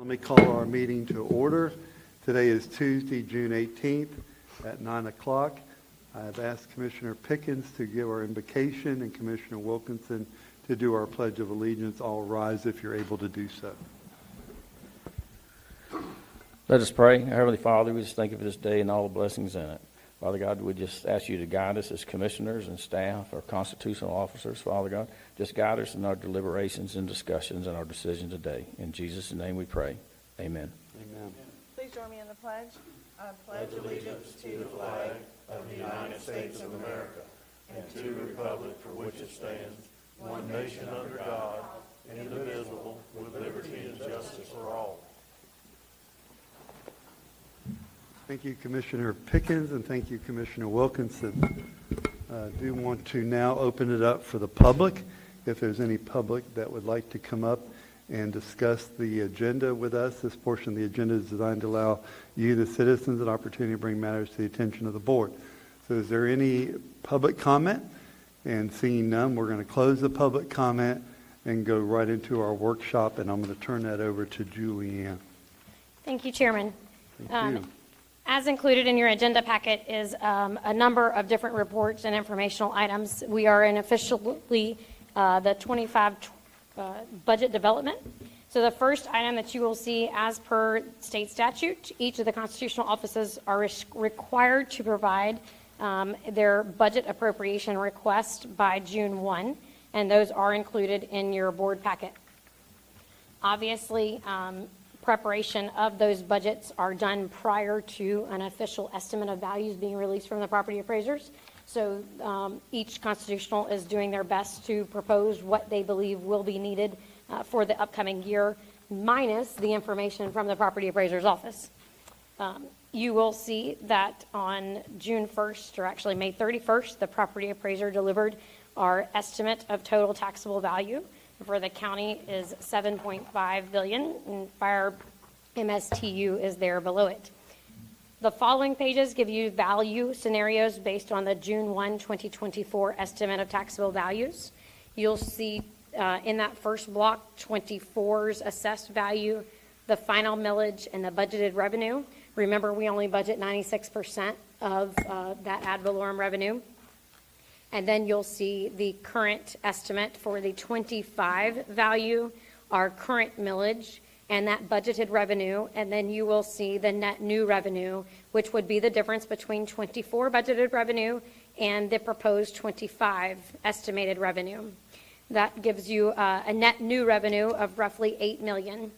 Let me call our meeting to order. Today is Tuesday, June 18th at 9 o'clock. I've asked Commissioner Pickens to give our invocation and Commissioner Wilkinson to do our Pledge of Allegiance. All rise if you're able to do so. Let us pray. Our Heavenly Father, we just thank you for this day and all the blessings in it. Father God, we just ask you to guide us as commissioners and staff, our constitutional officers, Father God. Just guide us in our deliberations and discussions and our decision today. In Jesus' name we pray. Amen. Amen. Please join me in the pledge. I pledge allegiance to the flag of the United States of America and to the republic for which it stands, one nation under God, indivisible, with liberty and justice for all. Thank you, Commissioner Pickens, and thank you, Commissioner Wilkinson. I do want to now open it up for the public. If there's any public that would like to come up and discuss the agenda with us, this portion of the agenda is designed to allow you, the citizens, an opportunity to bring matters to the attention of the board. So is there any public comment? And seeing none, we're going to close the public comment and go right into our workshop, and I'm going to turn that over to Julianne. Thank you, Chairman. Thank you. As included in your agenda packet is a number of different reports and informational items. We are in officially the 25 budget development. So the first item that you will see, as per state statute, each of the constitutional offices are required to provide their budget appropriation request by June 1, and those are included in your board packet. Obviously, preparation of those budgets are done prior to an official estimate of values being released from the property appraisers. So each constitutional is doing their best to propose what they believe will be needed for the upcoming year, minus the information from the property appraiser's office. You will see that on June 1st, or actually May 31st, the property appraiser delivered our estimate of total taxable value for the county is $7.5 billion, and our MSTU is there below it. The following pages give you value scenarios based on the June 1, 2024 estimate of taxable values. You'll see in that first block, 24's assessed value, the final millage, and the budgeted revenue. Remember, we only budget 96% of that ad valorem revenue. And then you'll see the current estimate for the 25 value, our current millage, and that budgeted revenue. And then you will see the net new revenue, which would be the difference between 24 budgeted revenue and the proposed 25 estimated revenue. That gives you a net new revenue of roughly $8 million.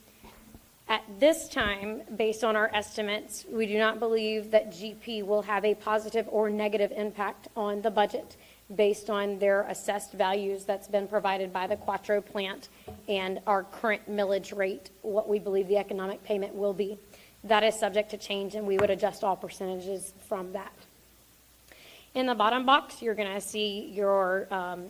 At this time, based on our estimates, we do not believe that GP will have a positive or negative impact on the budget, based on their assessed values that's been provided by the Quattro plant and our current millage rate, what we believe the economic payment will be. That is subject to change, and we would adjust all percentages from that. In the bottom box, you're going to see your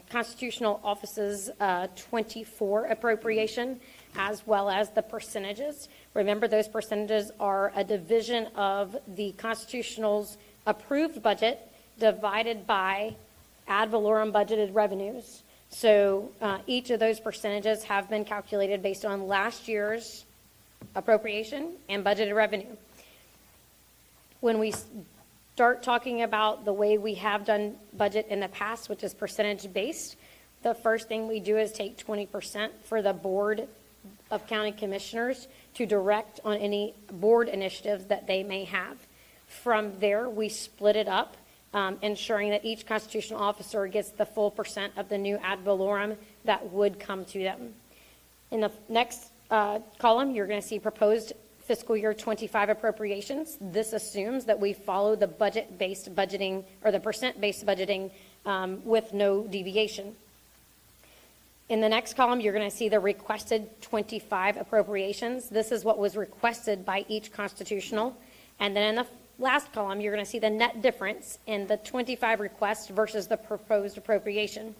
constitutional office's 24 appropriation, as well as the percentages. Remember, those percentages are a division of the constitutional's approved budget divided by ad valorem budgeted revenues. So each of those percentages have been calculated based on last year's appropriation and budgeted revenue. When we start talking about the way we have done budget in the past, which is percentage based, the first thing we do is take 20% for the Board of County Commissioners to direct on any board initiatives that they may have. From there, we split it up, ensuring that each constitutional officer gets the full percent of the new ad valorem that would come to them. In the next column, you're going to see proposed fiscal year 25 appropriations. This assumes that we follow the budget-based budgeting, or the percent-based budgeting, with no deviation. In the next column, you're going to see the requested 25 appropriations. This is what was requested by each constitutional. And then in the last column, you're going to see the net difference in the 25 requests versus the proposed appropriation.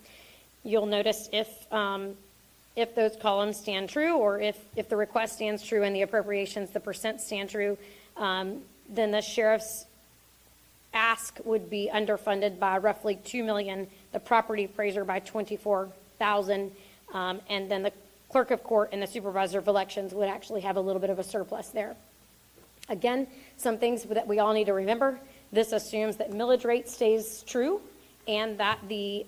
You'll notice if those columns stand true, or if the request stands true and the appropriations, the percent stand true, then the sheriff's ask would be underfunded by roughly $2 million, the property appraiser by $24,000, and then the clerk of court and the supervisor of elections would actually have a little bit of a surplus there. Again, some things that we all need to remember. This assumes that millage rate stays true and that the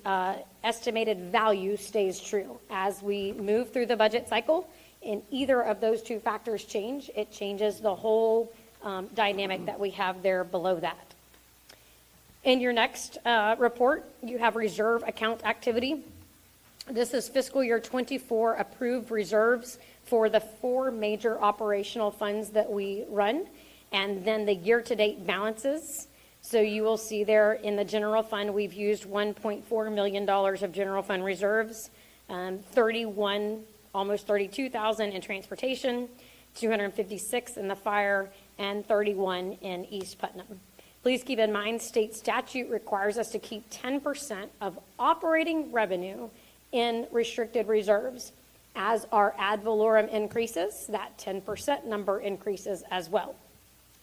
estimated value stays true. As we move through the budget cycle, and either of those two factors change, it changes the whole dynamic that we have there below that. In your next report, you have reserve account activity. This is fiscal year 24 approved reserves for the 4 major operational funds that we run, and then the year-to-date balances. So you will see there in the general fund, we've used $1.4 million of general fund reserves, 31, almost 32,000 in transportation, 256 in the fire, and 31 in East Putnam. Please keep in mind, state statute requires us to keep 10% of operating revenue in restricted reserves. As our ad valorem increases, that 10% number increases as well.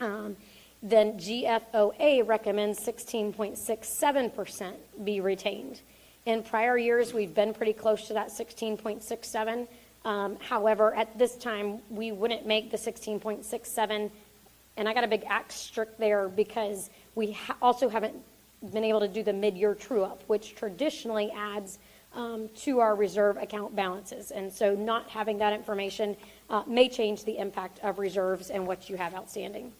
Then GFOA recommends 16.67% be retained. In prior years, we've been pretty close to that 16.67. However, at this time, we wouldn't make the 16.67. And I got a big asterisk there because we also haven't been able to do the mid-year true-up, which traditionally adds to our reserve account balances. And so not having that information may change the impact of reserves and what you have outstanding.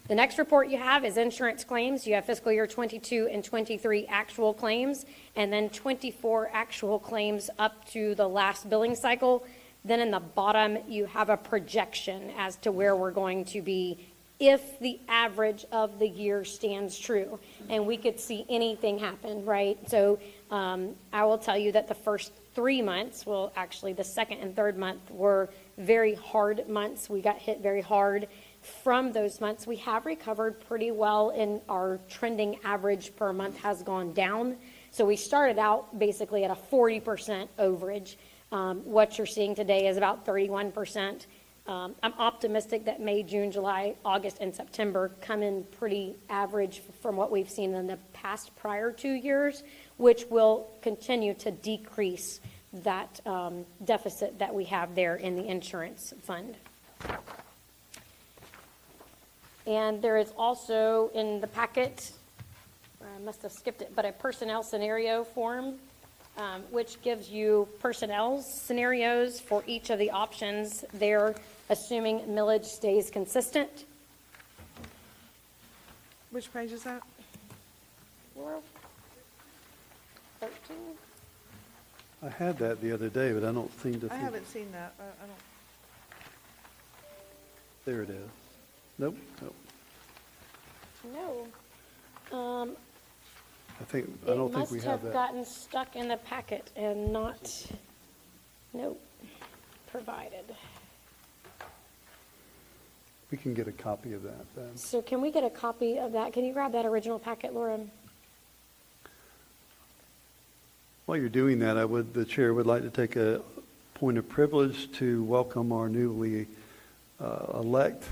The next report you have is insurance claims. You have fiscal year 22 and 23 actual claims, and then 24 actual claims up to the last billing cycle. Then in the bottom, you have a projection as to where we're going to be if the average of the year stands true. And we could see anything happen, right? So I will tell you that the first 3 months, well, actually the second and third month were very hard months. We got hit very hard. From those months, we have recovered pretty well, and our trending average per month has gone down. So we started out basically at a 40% overage. What you're seeing today is about 31%. I'm optimistic that May, June, July, August, and September come in pretty average from what we've seen in the past prior 2 years, which will continue to decrease that deficit that we have there in the insurance fund. And there is also in the packet, I must have skipped it, but a personnel scenario form, which gives you personnel scenarios for each of the options there, assuming millage stays consistent. Which page is that? 13. I had that the other day, but I don't seem to I see. haven't seen that. I don't. There it is. Nope. No. I don't think we It must have have that. gotten stuck in the packet and not, provided. We can get a copy of that then. So can we get a copy of that? Can you grab that original packet, Laura? While you're doing that, the chair would like to take a point of privilege to welcome our newly elect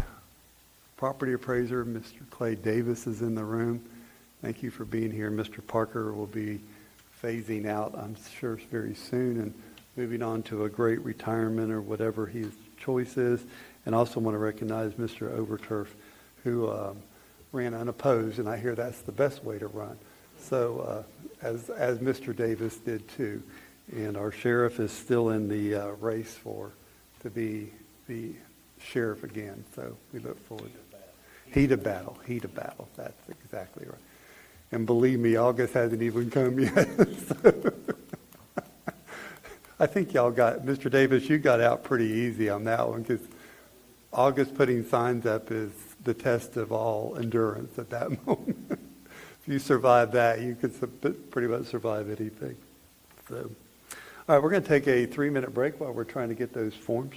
property appraiser, Mr. Clay Davis is in the room. Thank you for being here. Mr. Parker will be phasing out, I'm sure, very soon and moving on to a great retirement or whatever his choice is. And also want to recognize Mr. Overturf, who ran unopposed, and I hear that's the best way to run. So as Mr. Davis did too. And our sheriff is still in the race to be the sheriff again. So we look forward to heat of battle. That's exactly right. And believe me, August hasn't even come yet. So, I think y'all Mr. Davis, you got out pretty easy on that one because August putting signs up is the test of all endurance at that moment. If you survive that, you could pretty much survive anything. So, all right, we're going to take a 3-minute break while we're trying to get those forms.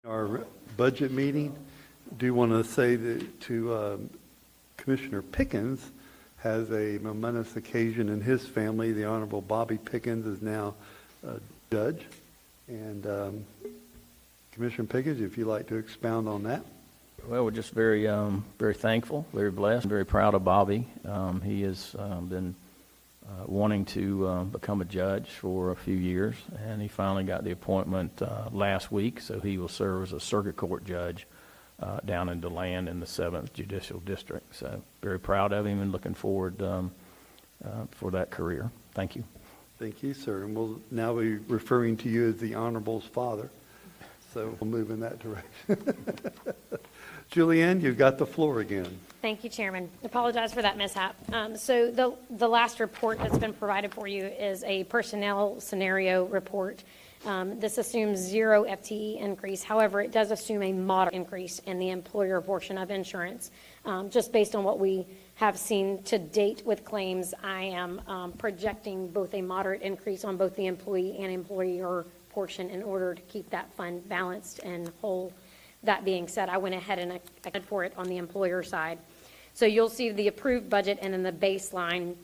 Our budget meeting, do want to say that to Commissioner Pickens has a momentous occasion in his family. The Honorable Bobby Pickens is now a judge. And Commissioner Pickens, if you'd like to expound on that. Well, we're just very, very thankful, very blessed, very proud of Bobby. He has been wanting to become a judge for a few years, and he finally got the appointment last week, so he will serve as a circuit court judge down in DeLand in the 7th Judicial District. So very proud of him and looking forward for that career. Thank you. Thank you, sir. And we'll now be referring to you as the Honorable's father. So we'll move in that direction. Julianne, you've got the floor again. Thank you, Chairman. Apologize for that mishap. So the last report that's been provided for you is a personnel scenario report. This assumes 0 FTE increase. However, it does assume a moderate increase in the employer portion of insurance. Just based on what we have seen to date with claims, I am projecting both a moderate increase on both the employee and employer portion in order to keep that fund balanced and whole. That being said, I went ahead and accounted for it on the employer side. So you'll see the approved budget and then the baseline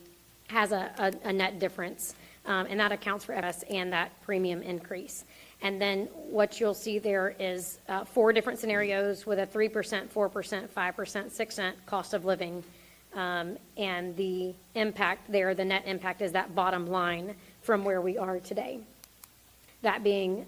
has a net difference, and that accounts for FS and that premium increase. And then what you'll see there is 4 different scenarios with a 3%, 4%, 5%, 6% cost of living. And the impact there, the net impact is that bottom line from where we are today. That being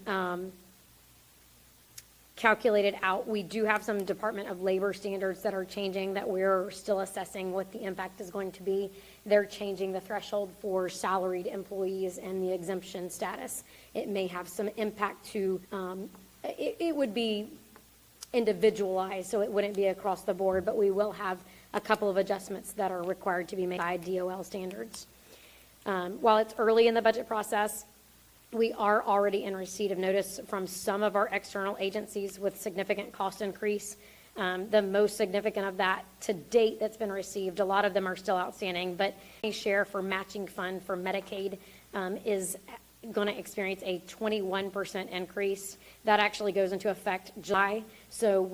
calculated out, we do have some Department of Labor standards that are changing that we're still assessing what the impact is going to be. They're changing the threshold for salaried employees and the exemption status. It may have some impact to, it would be individualized, so it wouldn't be across the board, but we will have a couple of adjustments that are required to be made by DOL standards. While it's early in the budget process, we are already in receipt of notice from some of our external agencies with significant cost increase. The most significant of that to date that's been received, a lot of them are still outstanding, but a share for matching fund for Medicaid is going to experience a 21% increase. That actually goes into effect July. So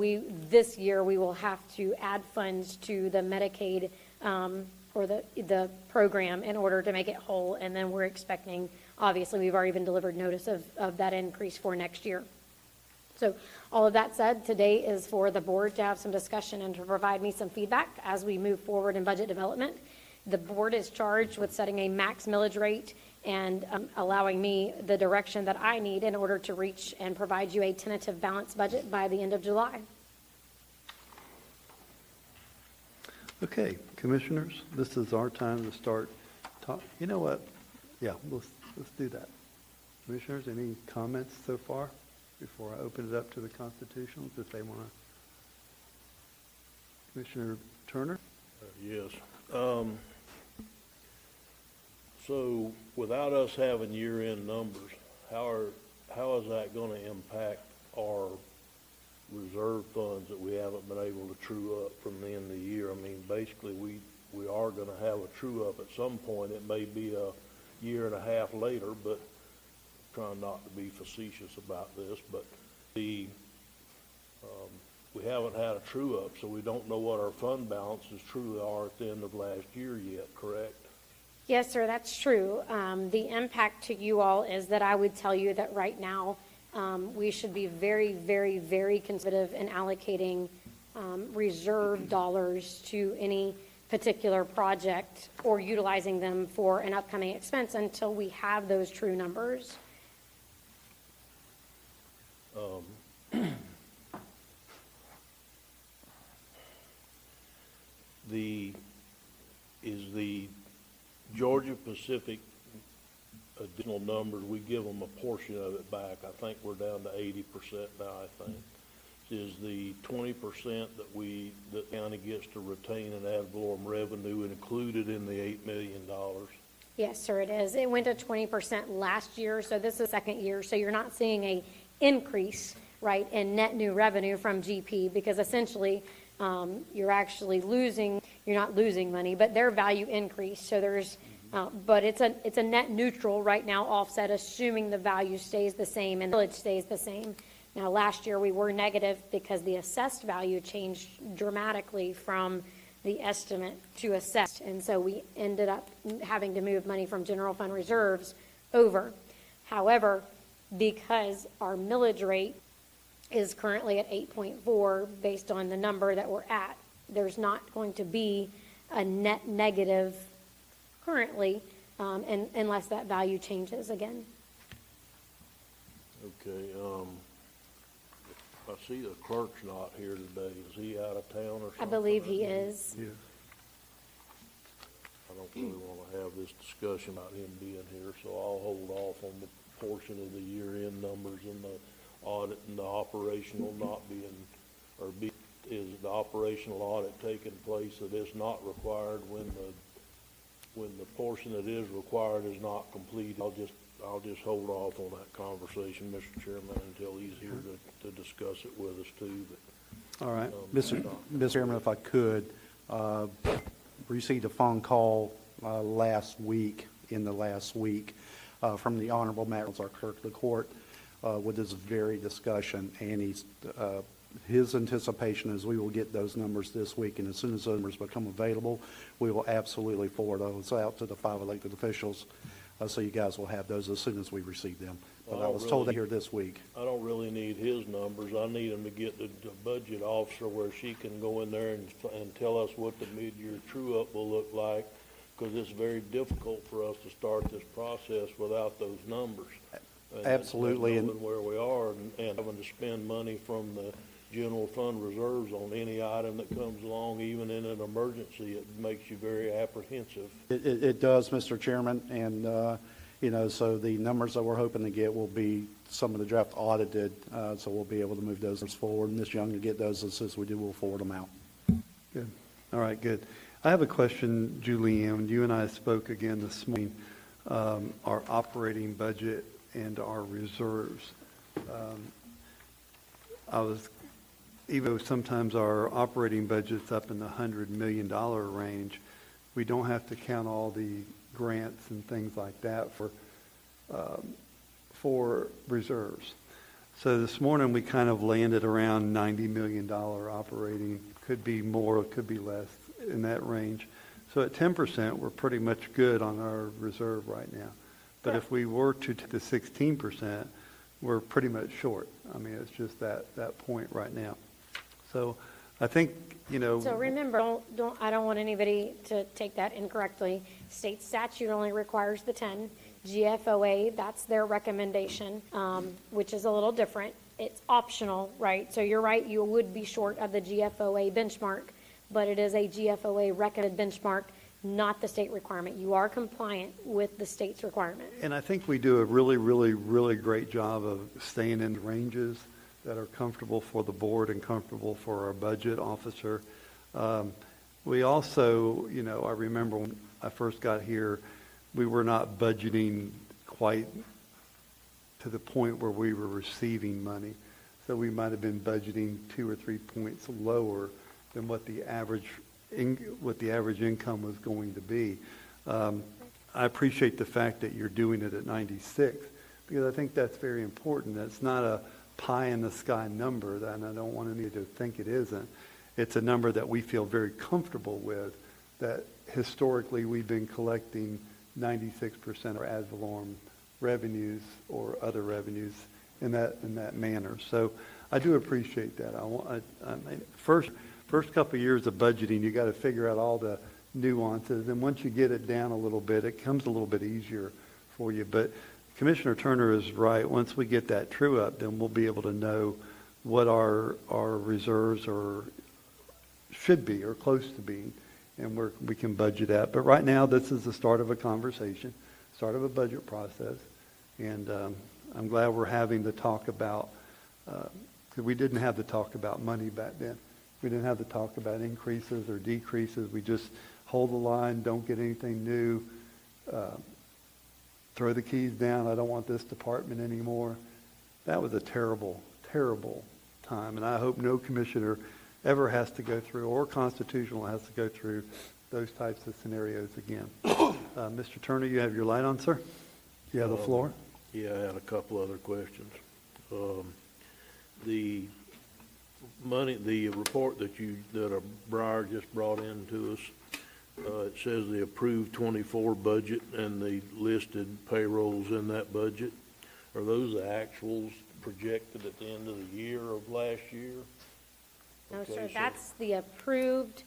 this year we will have to add funds to the Medicaid or the program in order to make it whole, and then we're expecting, obviously, we've already been delivered notice of that increase for next year. So all of that said, today is for the board to have some discussion and to provide me some feedback as we move forward in budget development. The board is charged with setting a max millage rate and allowing me the direction that I need in order to reach and provide you a tentative balanced budget by the end of July. Okay, commissioners, this is our time to start talk. You know what? Yeah, let's do that. Commissioners, any comments so far before I open it up to the constitutionals if they want to? Commissioner Turner? Yes. So without us having year-end numbers, how is that going to impact our reserve funds that we haven't been able to true up from the end of the year? I mean, basically, we are going to have a true up at some point. It may be a year and a half later, but trying not to be facetious about this, but we haven't had a true up, so we don't know what our fund balances truly are at the end of last year yet, correct? Yes, sir, that's true. The impact to you all is that I would tell you that right now we should be very, very, very conservative in allocating reserve dollars to any particular project or utilizing them for an upcoming expense until we have those true numbers. Is the Georgia Pacific additional numbers, we give them a portion of it back. I think we're down to 80% now, I think. Is the 20% that the county gets to retain an ad valorem revenue included in the $8 million? Yes, sir, it is. It went to 20% last year, so this is the second year. So you're not seeing a increase, right, in net new revenue from GP, because essentially you're actually losing. You're not losing money, but their value increased. So there's, but it's a net neutral right now offset, assuming the value stays the same and the village stays the same. Now, last year, we were negative because the assessed value changed dramatically from the estimate to assessed, and so we ended up having to move money from general fund reserves over. However, because our millage rate is currently at 8.4 based on the number that we're at, there's not going to be a net negative currently, unless that value changes again. Okay, I see the clerk's not here today. Is he out of town or something? I believe he is. Yes. I don't really want to have this discussion about him being here, so I'll hold off on the portion of the year-end numbers and the audit and the operational not being, is the operational audit taking place that is not required when the portion that is required is not complete. I'll just hold off on that conversation, Mr. Chairman, until he's here to discuss it with us too. But, All right. Mr. Chairman, if I could, received a phone call last week, from the Honorable Matt, our clerk of the court, with this very discussion, and his anticipation is we will get those numbers this week, and as soon as those numbers become available, we will absolutely forward those out to the 5 elected officials, so you guys will have those as soon as we receive them. But I was told that here this week. I don't really need his numbers. I need him to get the budget officer where she can go in there and tell us what the mid-year true-up will look like, because it's very difficult for us to start this process without those numbers. And Absolutely. knowing where we are and having to spend money from the general fund reserves on any item that comes along, even in an emergency, it makes you very apprehensive. It does, Mr. Chairman, and, so the numbers that we're hoping to get will be some of the draft audited, so we'll be able to move those forward. Ms. Young will get those as soon as we do, we'll forward them out. Good. All right, good. I have a question, Julianne. You and I spoke again this morning, our operating budget and our reserves. Even though sometimes our operating budget's up in the $100 million range, we don't have to count all the grants and things like that for reserves. So this morning we kind of landed around $90 million operating. Could be more, could be less, in that range. So at 10%, we're pretty much good on our reserve right now. But if we were to the 16%, we're pretty much short. I mean, it's just that point right now. So I think, So remember, I don't want anybody to take that incorrectly. State statute only requires the 10. GFOA, that's their recommendation, which is a little different. It's optional, right? So you're right, you would be short of the GFOA benchmark, but it is a GFOA recommended benchmark, not the state requirement. You are compliant with the state's requirement. and I think we do a really, really, really great job of staying in the ranges that are comfortable for the board and comfortable for our budget officer. We also, I remember when I first got here, we were not budgeting quite to the point where we were receiving money. So we might have been budgeting 2 or 3 points lower than what the average income was going to be. I appreciate the fact that you're doing it at 96, because I think that's very important. That's not a pie in the sky number, and I don't want anybody to think it isn't. It's a number that we feel very comfortable with, that historically we've been collecting 96% of our ad valorem revenues or other revenues in that manner. So I do appreciate that. First couple of years of budgeting, you got to figure out all the nuances, and once you get it down a little bit, it comes a little bit easier for you. But Commissioner Turner is right. Once we get that true up, then we'll be able to know what our reserves should be or close to being, and we can budget at. But right now, this is the start of a conversation, start of a budget process, and I'm glad we're having the talk about, because we didn't have the talk about money back then. We didn't have the talk about increases or decreases. We just hold the line, don't get anything new, throw the keys down. I don't want this department anymore. That was a terrible, terrible time, and I hope no commissioner ever has to go through, or constitutional has to go through, those types of scenarios again. Mr. Turner, you have your light on, sir? You have the floor. Yeah, I had a couple other questions. the money, the report that Briar just brought in to us, it says the approved 24 budget and the listed payrolls in that budget. Are those the actuals projected at the end of the year of last year? No, Okay, sir, so- that's the approved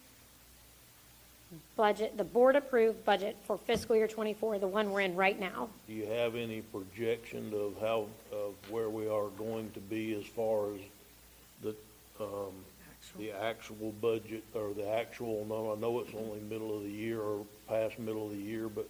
budget, the board-approved budget for fiscal year '24, the one we're in right now. Do you have any projection of where we are going to be as far as the actual budget, or the actual, no, I know it's only middle of the year or past middle of the year, but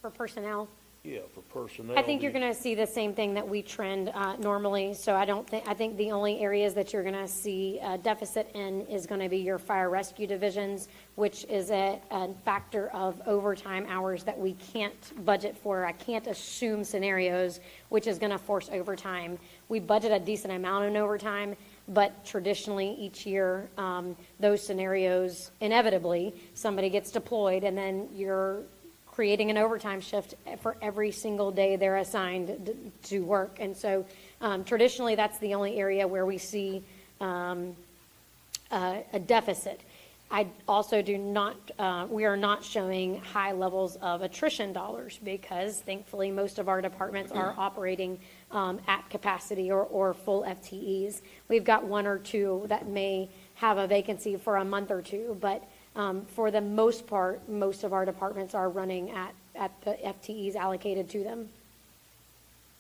For personnel, yeah, for personnel. I think you're going to see the same thing that we trend normally, so I think the only areas that you're going to see a deficit in is going to be your fire rescue divisions, which is a factor of overtime hours that we can't budget for. I can't assume scenarios, which is going to force overtime. We budget a decent amount in overtime, but traditionally, each year, those scenarios, inevitably, somebody gets deployed, and then you're creating an overtime shift for every single day they're assigned to work. And so traditionally, that's the only area where we see a deficit. I also do not, we are not showing high levels of attrition dollars because thankfully most of our departments are operating at capacity or full FTEs. We've got one or two that may have a vacancy for a month or two, but for the most part, most of our departments are running at the FTEs allocated to them.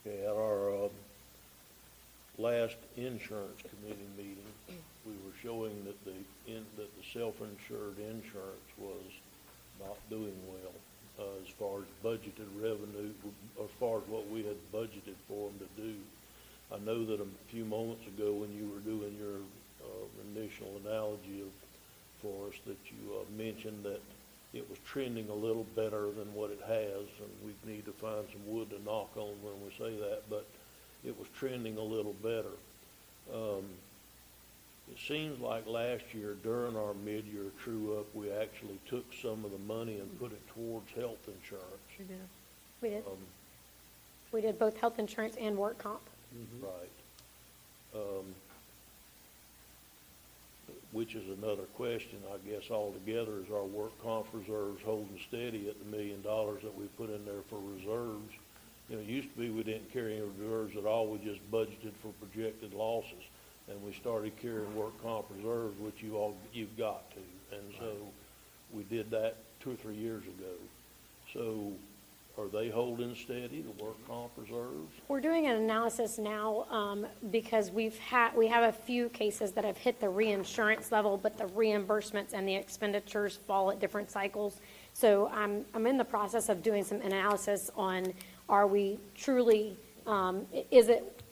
Okay, at our last insurance committee meeting, we were showing that the self-insured insurance was not doing well as far as budgeted revenue, as far as what we had budgeted for them to do. I know that a few moments ago when you were doing your initial analogy for us, that you mentioned that it was trending a little better than what it has, and we need to find some wood to knock on when we say that, but it was trending a little better. It seems like last year during our mid-year true-up, we actually took some of the money and put it towards health insurance. We did. We did. We did both health insurance and work comp. Right. Which is another question, I guess, altogether, is our work comp reserves holding steady at the $1 million that we put in there for reserves? You know, it used to be we didn't carry any reserves at all, we just budgeted for projected losses. And we started carrying work comp reserves, which you've got to. And so we did that 2 or 3 years ago. So are they holding steady, the work comp reserves? We're doing an analysis now because we have a few cases that have hit the reinsurance level, but the reimbursements and the expenditures fall at different cycles. So I'm in the process of doing some analysis on, are we truly,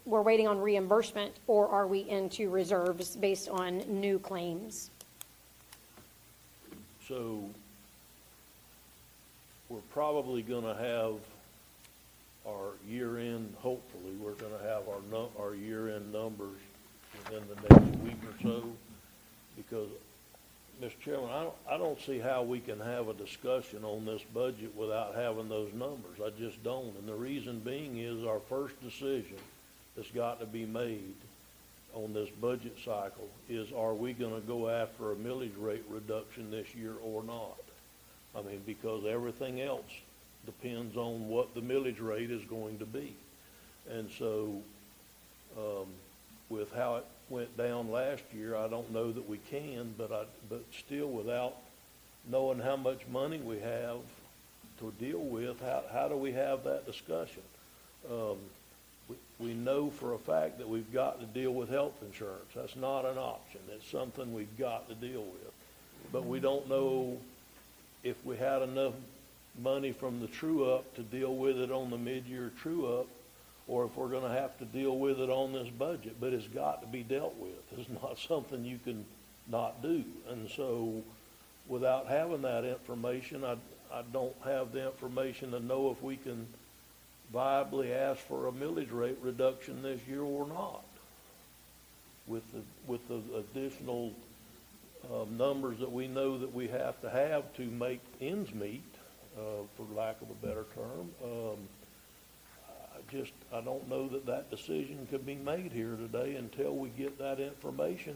we're waiting on reimbursement, or are we into reserves based on new claims? So we're probably going to have our year-end, hopefully, we're going to have our year-end numbers within the next week or so, because, Mr. Chairman, I don't see how we can have a discussion on this budget without having those numbers. I just don't. And the reason being is our first decision that's got to be made on this budget cycle is, are we going to go after a millage rate reduction this year or not? I mean, because everything else depends on what the millage rate is going to be. And so with how it went down last year, I don't know that we can, but still, without knowing how much money we have to deal with, how do we have that discussion? We know for a fact that we've got to deal with health insurance. That's not an option. It's something we've got to deal with. But we don't know if we had enough money from the true-up to deal with it on the mid-year true-up, or if we're going to have to deal with it on this budget. But it's got to be dealt with. It's not something you can not do. And so without having that information, I don't have the information to know if we can viably ask for a millage rate reduction this year or not, with the additional numbers that we know that we have to make ends meet, for lack of a better term. I don't know that that decision could be made here today until we get that information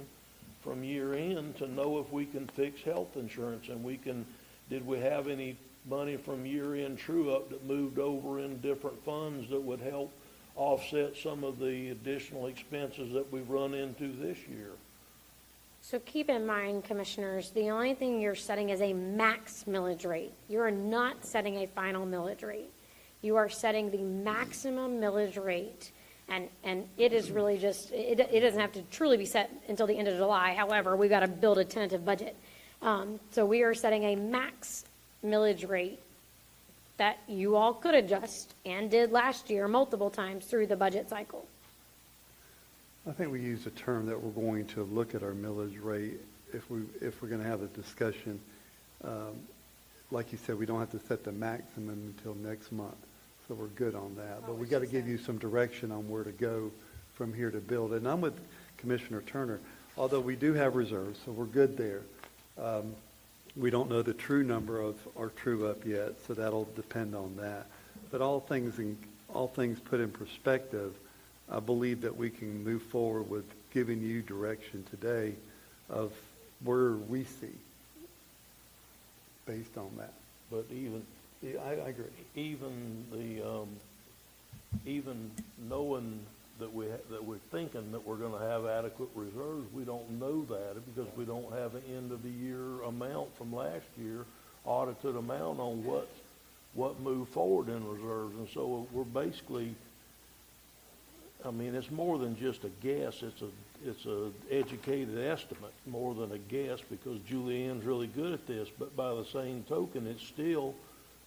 from year end to know if we can fix health insurance, and did we have any money from year end true up that moved over in different funds that would help offset some of the additional expenses that we've run into this year? So keep in mind, Commissioners, the only thing you're setting is a max millage rate. You are not setting a final millage rate. You are setting the maximum millage rate, and it is really just, it doesn't have to truly be set until the end of July. However, we've got to build a tentative budget. So we are setting a max millage rate that you all could adjust and did last year multiple times through the budget cycle. I think we use the term that we're going to look at our millage rate if we're going to have a discussion. Like you said, we don't have to set the maximum until next month, so we're good on that. But we got to give you some direction on where to go from here to build it. And I'm with Commissioner Turner, although we do have reserves, so we're good there. We don't know the true number of our true up yet, so that'll depend on that. But all things put in perspective, I believe that we can move forward with giving you direction today of where we see based on that. But Yeah, I agree. even knowing that we're thinking that we're gonna have adequate reserves, we don't know that because we don't have an end of the year amount from last year, audited amount on what moved forward in reserves. And so we're basically, I mean, it's more than just a guess. It's a educated estimate more than a guess, because Julianne's really good at this. But by the same token, it's still,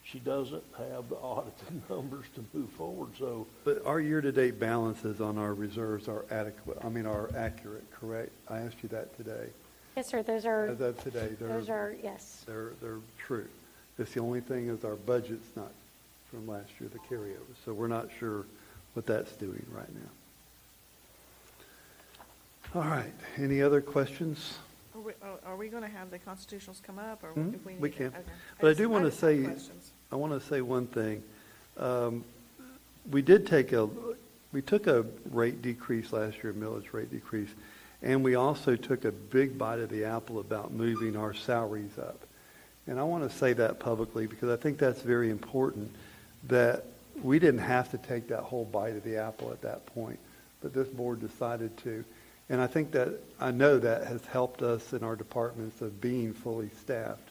she doesn't have the audited numbers to move forward. So, But our year-to-date balances on our reserves are are accurate, correct? I asked you that today. Yes, sir, those are, As of today, yes. they're true. It's the only thing is our budget's not from last year, the carryover. So we're not sure what that's doing right now. All right, any other questions? Are we going to have the constitutionals come up, or if we need? We can. Okay. But I do want to just have say, questions. I want to say one thing. We took a rate decrease last year, millage rate decrease, and we also took a big bite of the apple about moving our salaries up. And I want to say that publicly because I think that's very important, that we didn't have to take that whole bite of the apple at that point, but this board decided to. And I know that has helped us in our departments of being fully staffed,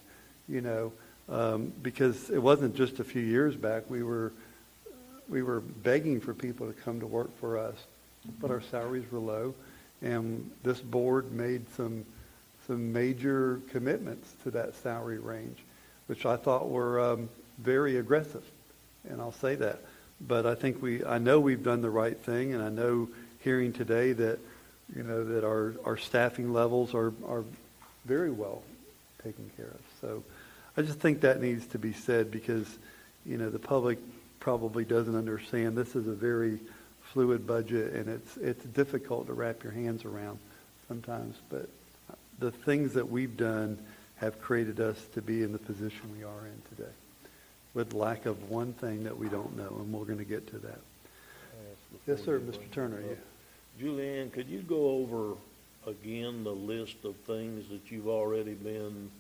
because it wasn't just a few years back. We were begging for people to come to work for us, but our salaries were low, and this board made some major commitments to that salary range, which I thought were very aggressive, and I'll say that. But I know we've done the right thing, and I know hearing today that that our staffing levels are very well taken care of. So I just think that needs to be said because, the public probably doesn't understand. This is a very fluid budget, and it's difficult to wrap your hands around sometimes. But the things that we've done have created us to be in the position we are in today, with lack of one thing that we don't know, and we're going to get to that. Yes, sir, Mr. Turner. Yeah. Julianne, could you go over again the list of things that you've already been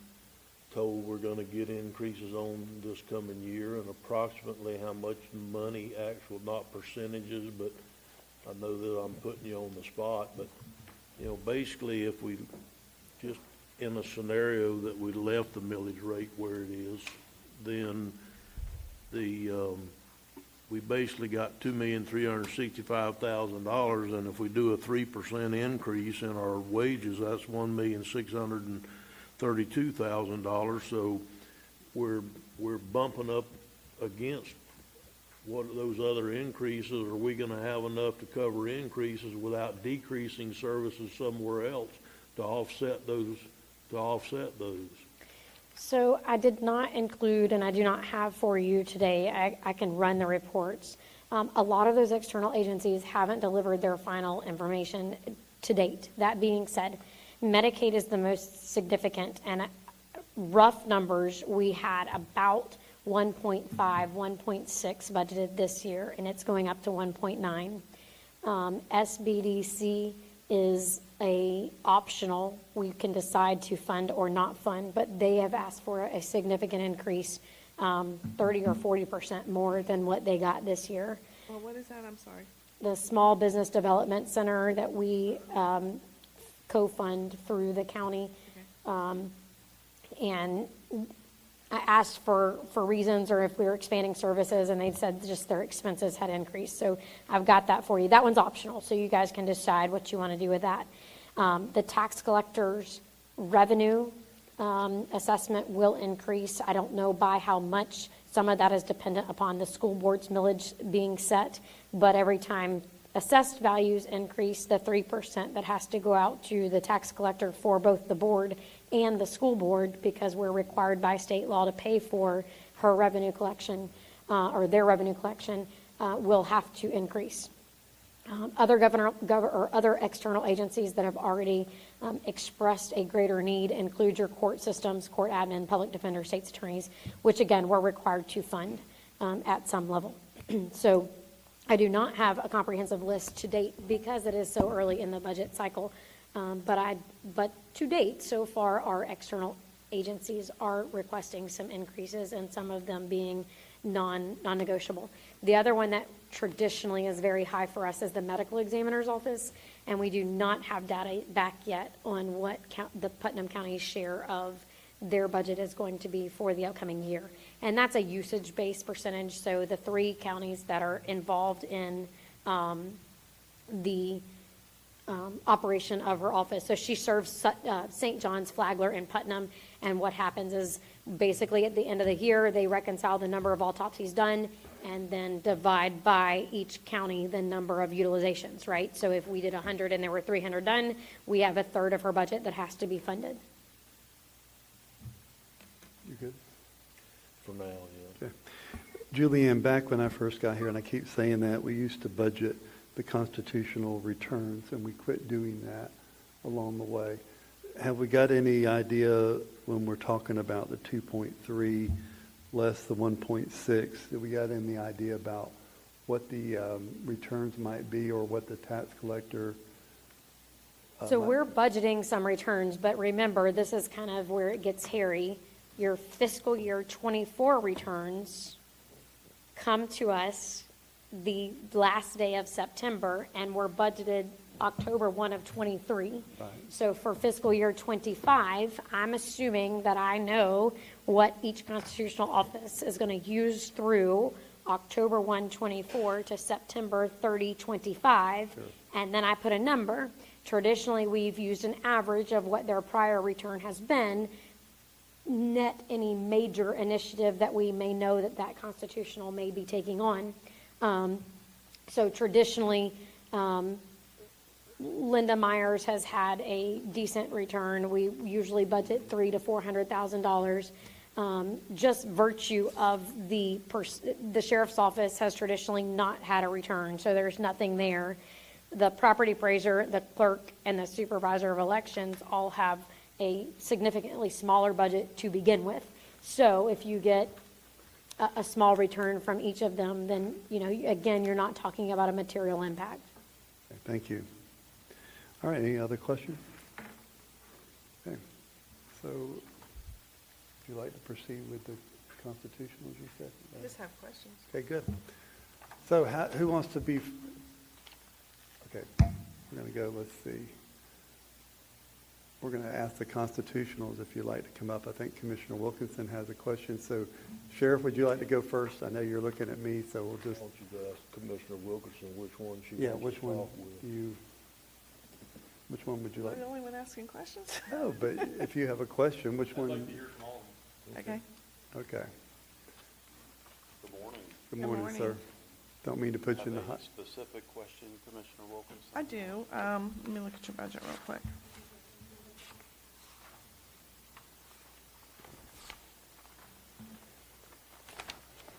told we're going to get increases on this coming year, and approximately how much money, actual, not percentages, but I know that I'm putting you on the spot, but, basically if we just, in a scenario that we left the millage rate where it is, then we basically got $2,365,000, and if we do a 3% increase in our wages, that's $1,632,000. So we're bumping up against what those other increases. Are we going to have enough to cover increases without decreasing services somewhere else to offset those? So I did not include, and I do not have for you today, I can run the reports. A lot of those external agencies haven't delivered their final information to date. That being said, Medicaid is the most significant, and rough numbers, we had about 1.5, 1.6 budgeted this year, and it's going up to 1.9. SBDC is a optional. We can decide to fund or not fund, but they have asked for a significant increase, 30 or 40% more than what they got this year. Well, what is that? I'm sorry. The Small Business Development Center that we co-fund through the county. And I asked for reasons or if we were expanding services, and they said just their expenses had increased. So I've got that for you. That one's optional, so you guys can decide what you want to do with that. The tax collector's revenue assessment will increase. I don't know by how much. Some of that is dependent upon the school board's millage being set, but every time assessed values increase, the 3% that has to go out to the tax collector for both the board and the school board, because we're required by state law to pay for her revenue collection, or their revenue collection, will have to increase. Other external agencies that have already expressed a greater need include your court systems, court admin, public defender, state's attorneys, which again, we're required to fund at some level. So I do not have a comprehensive list to date because it is so early in the budget cycle. But to date, so far, our external agencies are requesting some increases, and some of them being non-negotiable. The other one that traditionally is very high for us is the medical examiner's office, and we do not have data back yet on what the Putnam County's share of their budget is going to be for the upcoming year. And that's a usage-based percentage, so the 3 counties that are involved in the operation of her office. So she serves St. John's, Flagler, and Putnam, and what happens is basically at the end of the year, they reconcile the number of autopsies done and then divide by each county the number of utilizations, right? So if we did 100 and there were 300 done, we have a third of her budget that has to be funded. You good? For now, yeah. Okay. Julianne, back when I first got here, and I keep saying that, we used to budget the constitutional returns, and we quit doing that along the way. Have we got any idea when we're talking about the 2.3 less the 1.6, have we got any idea about what the returns might be or what the tax collector? So we're budgeting some returns, but remember, this is kind of where it gets hairy. Your fiscal year 24 returns come to us the last day of September, and we're budgeted October 1 of 23. Right. So for fiscal year 25, I'm assuming that I know what each constitutional office is going to use through October 1, 24 to September 30, 25, Sure. And then I put a number. Traditionally, we've used an average of what their prior return has been, net any major initiative that we may know that constitutional may be taking on. So traditionally, Linda Myers has had a decent return. We usually budget $300,000 to $400,000. Just virtue of the sheriff's office has traditionally not had a return, so there's nothing there. The property appraiser, the clerk, and the supervisor of elections all have a significantly smaller budget to begin with. So if you get a small return from each of them, then, again, you're not talking about a material impact. Okay, thank you. All right, any other questions? Okay, so would you like to proceed with the constitutional, as you said? I just have questions. Okay, good. So who wants to be, okay, we're going to go, let's see. We're going to ask the constitutionals if you'd like to come up. I think Commissioner Wilkinson has a question. So, Sheriff, would you like to go first? I know you're looking at me, so we'll just. I want you to ask Commissioner Wilkerson which one she Yeah, wants which to one talk with. which one would you Am I like? the only one asking questions? No, but if you have a question, which one? Okay. Okay. Good morning. Good Good morning, morning. sir. Don't mean to put you in the Have a hot. specific question, Commissioner Wilkinson? I do. Let me look at your budget real quick.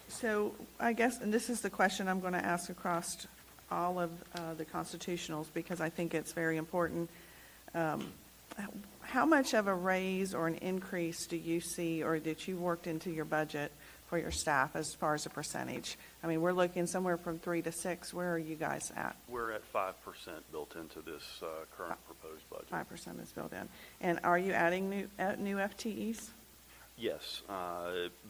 So I guess, and this is the question I'm going to ask across all of the constitutionals, because I think it's very important. How much of a raise or an increase do you see, or that you worked into your budget for your staff as far as a percentage? I mean, we're looking somewhere from 3 to 6. Where are you guys at? We're at 5% built into this current proposed budget. 5% is built in. And are you adding new FTEs? Yes,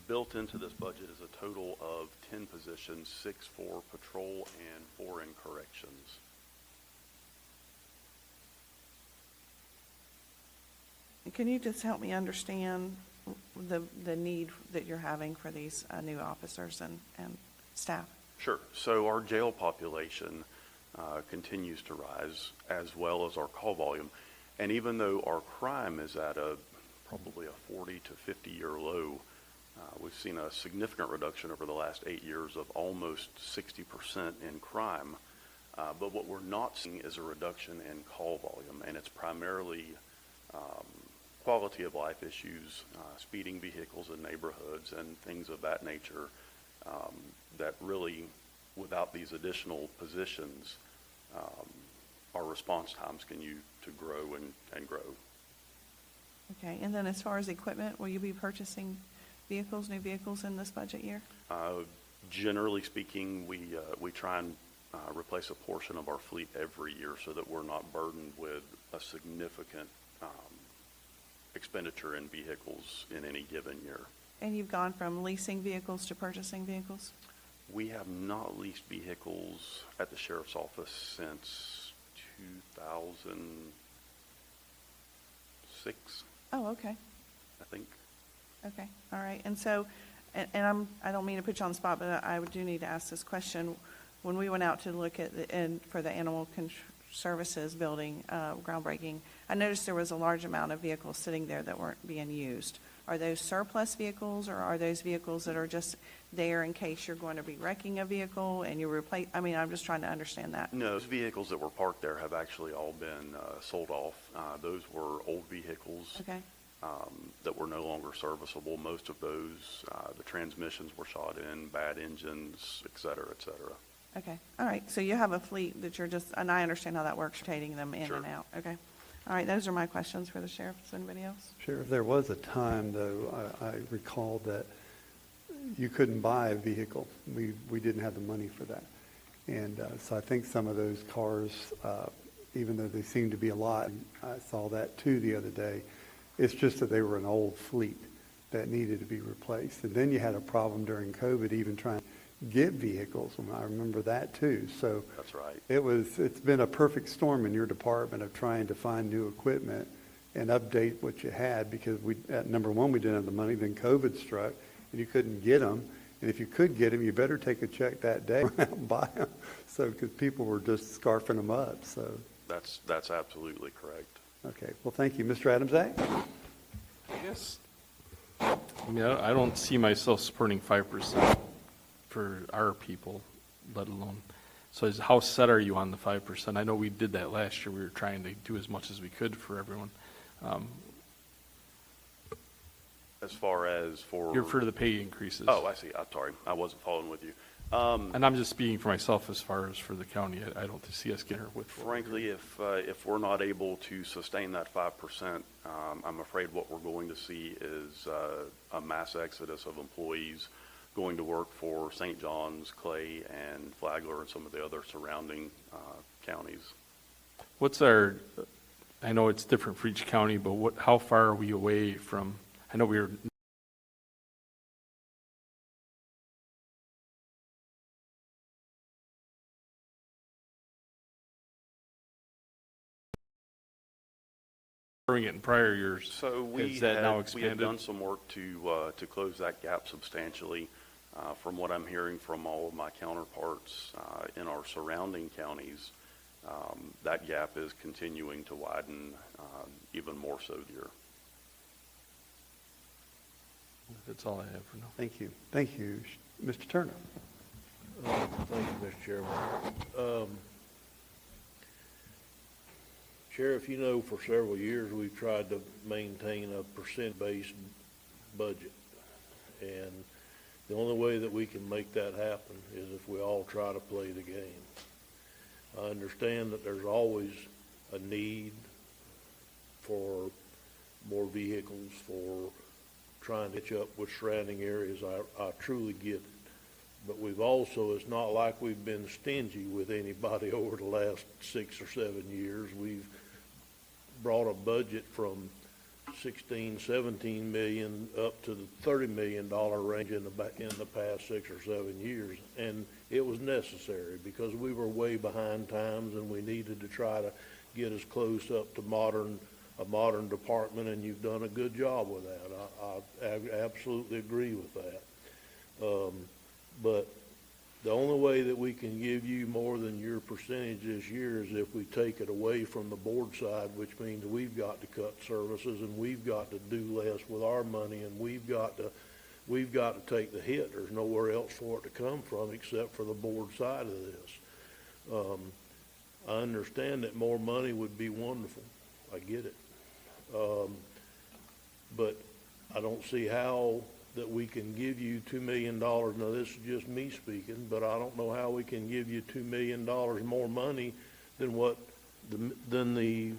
built into this budget is a total of 10 positions, 6 for patrol and 4 in corrections. Can you just help me understand the need that you're having for these new officers and staff? Sure. So our jail population continues to rise, as well as our call volume. And even though our crime is at probably a 40 to 50-year low, we've seen a significant reduction over the last 8 years of almost 60% in crime. But what we're not seeing is a reduction in call volume, and it's primarily quality of life issues, speeding vehicles in neighborhoods and things of that nature, that really, without these additional positions, our response times continue to grow and grow. Okay, and then as far as equipment, will you be purchasing new vehicles in this budget year? Generally speaking, we try and replace a portion of our fleet every year so that we're not burdened with a significant expenditure in vehicles in any given year. And you've gone from leasing vehicles to purchasing vehicles? We have not leased vehicles at the sheriff's office since 2006, Oh, okay. I think. Okay, all right. And so, I don't mean to put you on the spot, but I do need to ask this question. When we went out to look at for the animal services building groundbreaking, I noticed there was a large amount of vehicles sitting there that weren't being used. Are those surplus vehicles, or are those vehicles that are just there in case you're going to be wrecking a vehicle and you replace? I mean, I'm just trying to understand that. No, those vehicles that were parked there have actually all been sold off. Those were old vehicles Okay, that were no longer serviceable. Most of those, the transmissions were shot in, bad engines, et cetera, et cetera. okay. All right, so you have a fleet that you're just, and I understand how that works, rotating them in Sure. and out. Okay. All right, those are my questions for the sheriff. Is anybody else? Sheriff, there was a time, though, I recall that you couldn't buy a vehicle. We didn't have the money for that. And so I think some of those cars, even though they seem to be a lot, I saw that too the other day, it's just that they were an old fleet that needed to be replaced. And then you had a problem during COVID even trying to get vehicles, and I remember that too. So That's right. it's been a perfect storm in your department of trying to find new equipment and update what you had, because number one, we didn't have the money, then COVID struck and you couldn't get them. And if you could get them, you better take a check that day and buy them. So, because people were just scarfing them up. So, That's absolutely correct. okay. Well, thank you. Mr. Adams-Ack? I guess, I mean, I don't see myself supporting 5% for our people, let alone. So how set are you on the 5%? I know we did that last year. We were trying to do as much as we could for everyone. As far as You're for the pay increases. Oh, I see. I'm sorry. I wasn't following with you. And I'm just speaking for myself as far as for the county. I don't see us getting with. Frankly, if we're not able to sustain that 5%, I'm afraid what we're going to see is a mass exodus of employees going to work for St. John's, Clay, and Flagler, and some of the other surrounding counties. What's I know it's different for each county, but how far are we away from, I know we were it in prior years. So we Has that now had expanded? done some work to close that gap substantially. From what I'm hearing from all of my counterparts in our surrounding counties, that gap is continuing to widen even more so here. That's all I have for now. Thank you. Thank you. Mr. Turner? Thank you, Mr. Chairman. Sheriff, you know, for several years, we've tried to maintain a percent-based budget. And the only way that we can make that happen is if we all try to play the game. I understand that there's always a need for more vehicles, for trying to catch up with surrounding areas. I truly get it. But we've also, it's not like we've been stingy with anybody over the last 6 or 7 years. We've brought a budget from 16, 17 million up to the $30 million range in the past 6 or 7 years. And it was necessary because we were way behind times and we needed to try to get as close up to a modern department, and you've done a good job with that. I absolutely agree with that. But the only way that we can give you more than your percentage this year is if we take it away from the board side, which means we've got to cut services and we've got to do less with our money, and we've got to take the hit. There's nowhere else for it to come from except for the board side of this. I understand that more money would be wonderful. I get it. But I don't see how that we can give you $2 million. Now, this is just me speaking, but I don't know how we can give you $2 million more money than the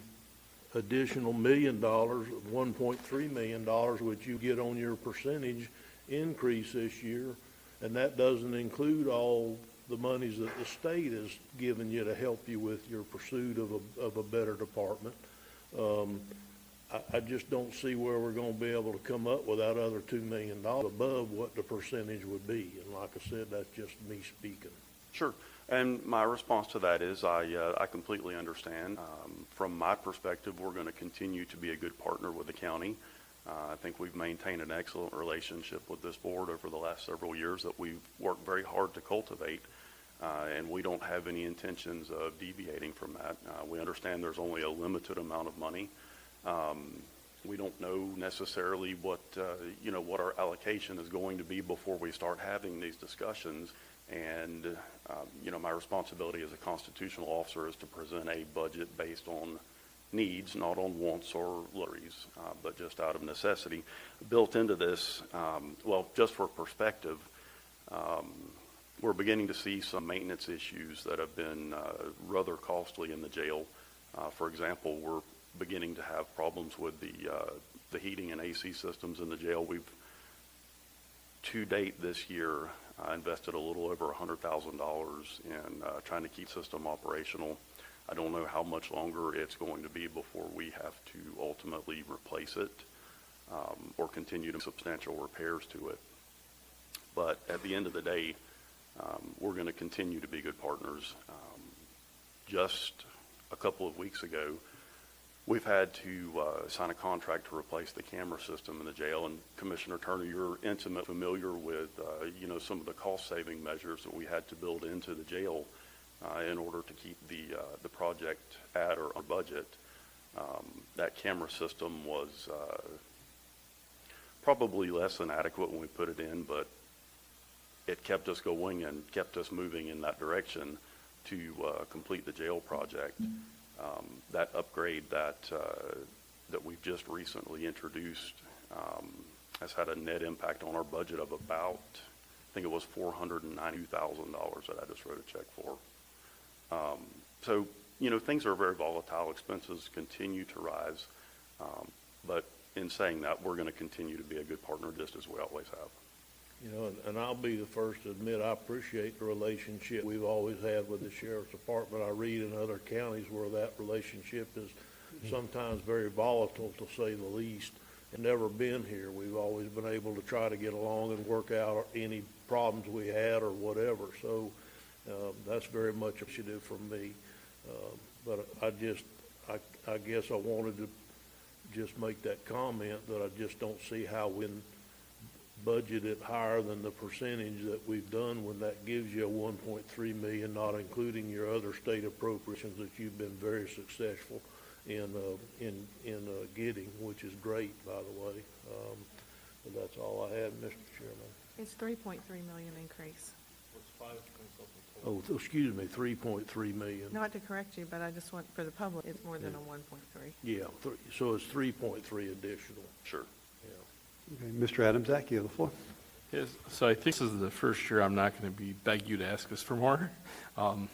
additional $1 million, $1.3 million, which you get on your percentage increase this year. And that doesn't include all the monies that the state has given you to help you with your pursuit of a better department. I just don't see where we're going to be able to come up with that other $2 million above what the percentage would be. And like I said, that's just me speaking. Sure. And my response to that is I completely understand. From my perspective, we're going to continue to be a good partner with the county. I think we've maintained an excellent relationship with this board over the last several years that we've worked very hard to cultivate. And we don't have any intentions of deviating from that. We understand there's only a limited amount of money. We don't know necessarily what our allocation is going to be before we start having these discussions. And, my responsibility as a constitutional officer is to present a budget based on needs, not on wants or worries, but just out of necessity. Built into this, just for perspective, we're beginning to see some maintenance issues that have been rather costly in the jail. For example, we're beginning to have problems with the heating and AC systems in the jail. We've, to date this year, invested a little over $100,000 in trying to keep the system operational. I don't know how much longer it's going to be before we have to ultimately replace it or continue to substantial repairs to it. But at the end of the day, we're going to continue to be good partners. Just a couple of weeks ago, we've had to sign a contract to replace the camera system in the jail. And Commissioner Turner, you're intimately familiar with, some of the cost-saving measures that we had to build into the jail in order to keep the project at or on budget. That camera system was probably less than adequate when we put it in, but it kept us going and kept us moving in that direction to complete the jail project. That upgrade that we've just recently introduced has had a net impact on our budget of about, I think it was $492,000 that I just wrote a check for. So, things are very volatile. Expenses continue to rise. But in saying that, we're going to continue to be a good partner just as we always have. And I'll be the first to admit I appreciate the relationship we've always had with the Sheriff's Department. I read in other counties where that relationship is sometimes very volatile, to say the least. And never been here. We've always been able to try to get along and work out any problems we had or whatever. So that's very much appreciative from me. But I guess I wanted to just make that comment that I just don't see how we can budget it higher than the percentage that we've done when that gives you a $1.3 million, not including your other state appropriations that you've been very successful in getting, which is great, by the way. But that's all I had, Mr. Chairman. It's 3.3 million increase. Oh, excuse me, 3.3 million. Not to correct you, but I just want, for the public, it's more than a 1.3. Yeah, so it's 3.3 additional. Sure. Yeah. Okay, Mr. Adamczak, you have the floor. Yes, so I think this is the first year I'm not going to beg you to ask us for more. I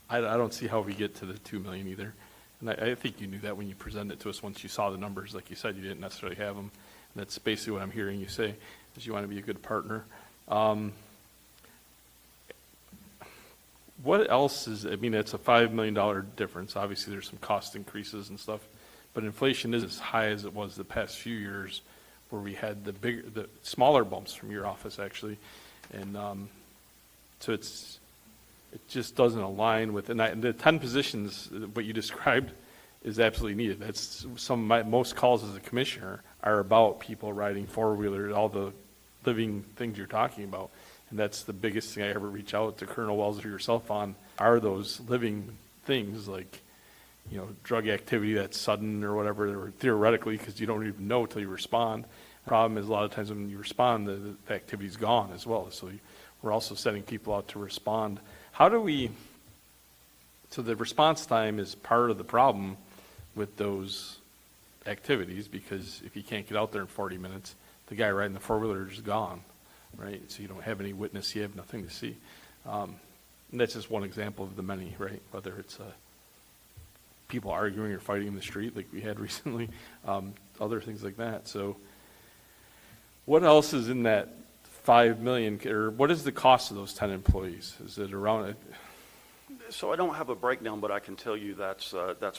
don't see how we get to the 2 million either. And I think you knew that when you presented it to us once you saw the numbers. Like you said, you didn't necessarily have them. That's basically what I'm hearing you say, is you want to be a good partner. What else is, I mean, it's a $5 million difference. Obviously, there's some cost increases and stuff, but inflation is as high as it was the past few years, where we had the smaller bumps from your office, actually. And so it just doesn't align with, and the 10 positions, what you described, is absolutely needed. That's some of my most calls as a commissioner are about people riding four-wheelers, all the living things you're talking about. And that's the biggest thing I ever reach out to Colonel Wells or yourself on, are those living things like, you know, drug activity that's sudden or whatever, or theoretically, because you don't even know until you respond. The problem is a lot of times when you respond, the activity's gone as well. So we're also sending people out to respond. How do we, so the response time is part of the problem with those activities, because if you can't get out there in 40 minutes, the guy riding the four-wheeler is gone, right? So you don't have any witness, you have nothing to see. And that's just one example of the many, right? Whether it's people arguing or fighting in the street like we had recently, other things like that. So what else is in that 5 million, or what is the cost of those 10 employees? Is it around, So I don't have a breakdown, but I can tell you that's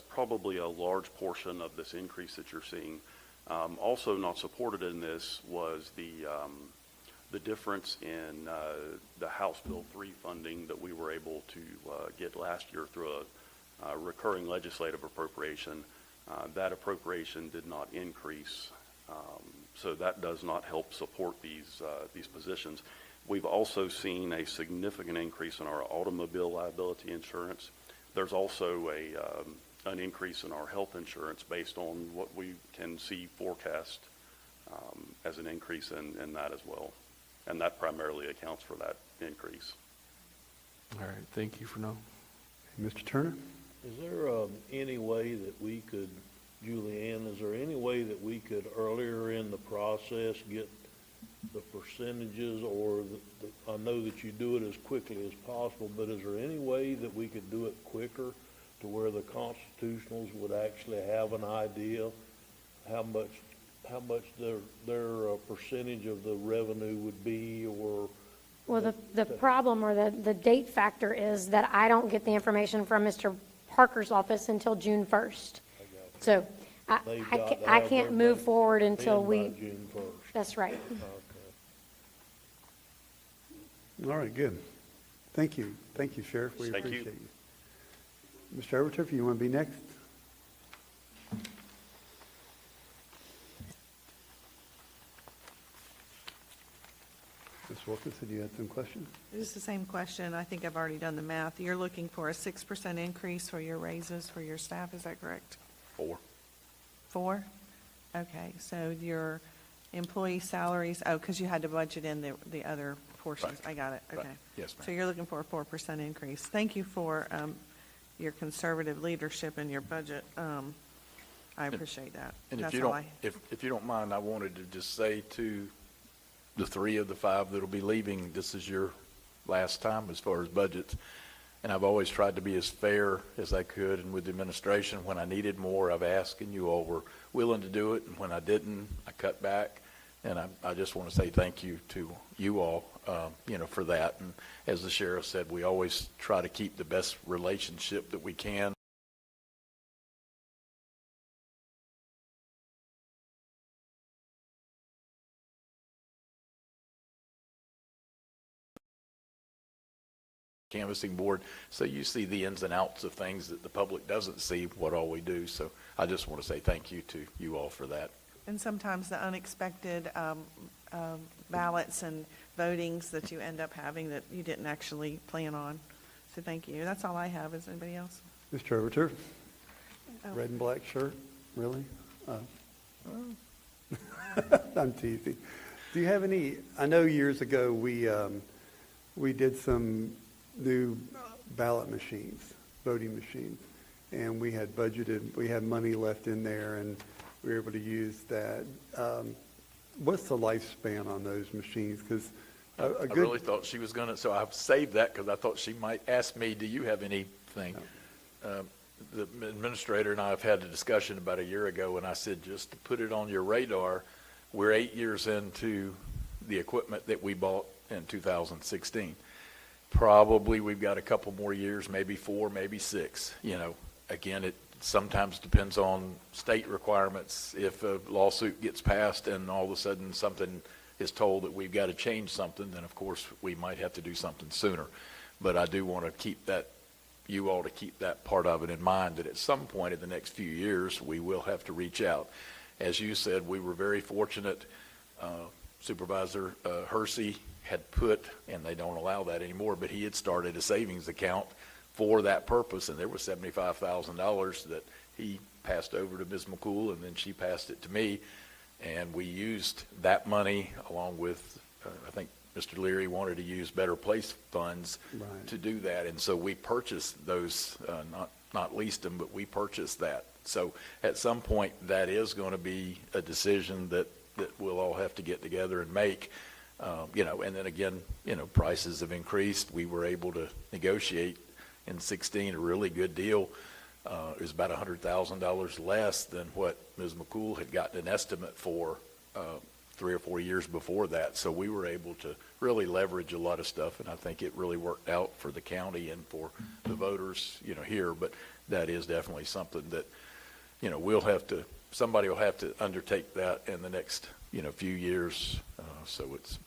probably a large portion of this increase that you're seeing. Also not supported in this was the difference in the House Bill 3 funding that we were able to get last year through a recurring legislative appropriation. That appropriation did not increase, so that does not help support these positions. We've also seen a significant increase in our automobile liability insurance. There's also an increase in our health insurance based on what we can see forecast as an increase in that as well. And that primarily accounts for that increase. all right, thank you for knowing. Mr. Turner? Is there any way that we could, Julianne, is there any way that we could earlier in the process get the percentages, or I know that you do it as quickly as possible, but is there any way that we could do it quicker to where the constitutionals would actually have an idea how much their percentage of the revenue would be, or? Well, the problem or the date factor is that I don't get the information from Mr. Parker's office until June 1st. So They've got to I have can't their move budget forward in until by we, June 1st. that's right. All right, good. Thank you. Thank you, Sheriff. We Thank you. appreciate you. Mr. Overturf, you want to be next? Ms. Wilkinson, you had some questions? It's the same question. I think I've already done the math. You're looking for a 6% increase for your raises for your staff, is that correct? 4. 4? Okay, so your employee salaries, because you had to budget in the other portions. Right. I got it, Right. okay. Yes, ma'am. So you're looking for a 4% increase. Thank you for your conservative leadership in your budget. I appreciate that. And if That's you all don't, if you don't mind, I wanted to just say to the 3 of the 5 that'll be leaving, this is your last time as far as budgets. And I've always tried to be as fair as I could, and with the administration, when I needed more, I've asked, and you all were willing to do it, and when I didn't, I cut back. And I just want to say thank you to you all, for that. And as the sheriff said, we always try to keep the best relationship that we can. Canvassing board, so you see the ins and outs of things that the public doesn't see, what all we do. So I just want to say thank you to you all for that. And sometimes the unexpected ballots and votings that you end up having that you didn't actually plan on. So thank you. That's all I have. Is anybody else? Mr. Overturf? Oh. Red and black shirt, really? I'm teasing. Do you have any, I know years ago we did some new ballot machines, voting machines, and we had budgeted, we had money left in there, and we were able to use that. What's the lifespan on those machines? Because I really thought she was going to, so I've saved that because I thought she might ask me, do you have anything? The administrator and I have had a discussion about a year ago, and I said, just to put it on your radar, we're 8 years into the equipment that we bought in 2016. Probably we've got a couple more years, maybe 4, maybe 6. Again, it sometimes depends on state requirements. If a lawsuit gets passed and all of a sudden something is told that we've got to change something, then of course we might have to do something sooner. But I do want to keep that, you all to keep that part of it in mind, that at some point in the next few years, we will have to reach out. As you said, we were very fortunate. Supervisor Hersey had put, and they don't allow that anymore, but he had started a savings account for that purpose, and there was $75,000 that he passed over to Ms. McCool, and then she passed it to me, and we used that money along with, I think Mr. Leary wanted to use Better Place funds Right. to do that, and so we purchased those, not leased them, but we purchased that. So at some point, that is going to be a decision that we'll all have to get together and make. And then again, prices have increased. We were able to negotiate in 16 a really good deal. It was about $100,000 less than what Ms. McCool had gotten an estimate for 3 or 4 years before that. So we were able to really leverage a lot of stuff, and I think it really worked out for the county and for the voters, here. But that is definitely something that, somebody will have to undertake that in the next, few years. So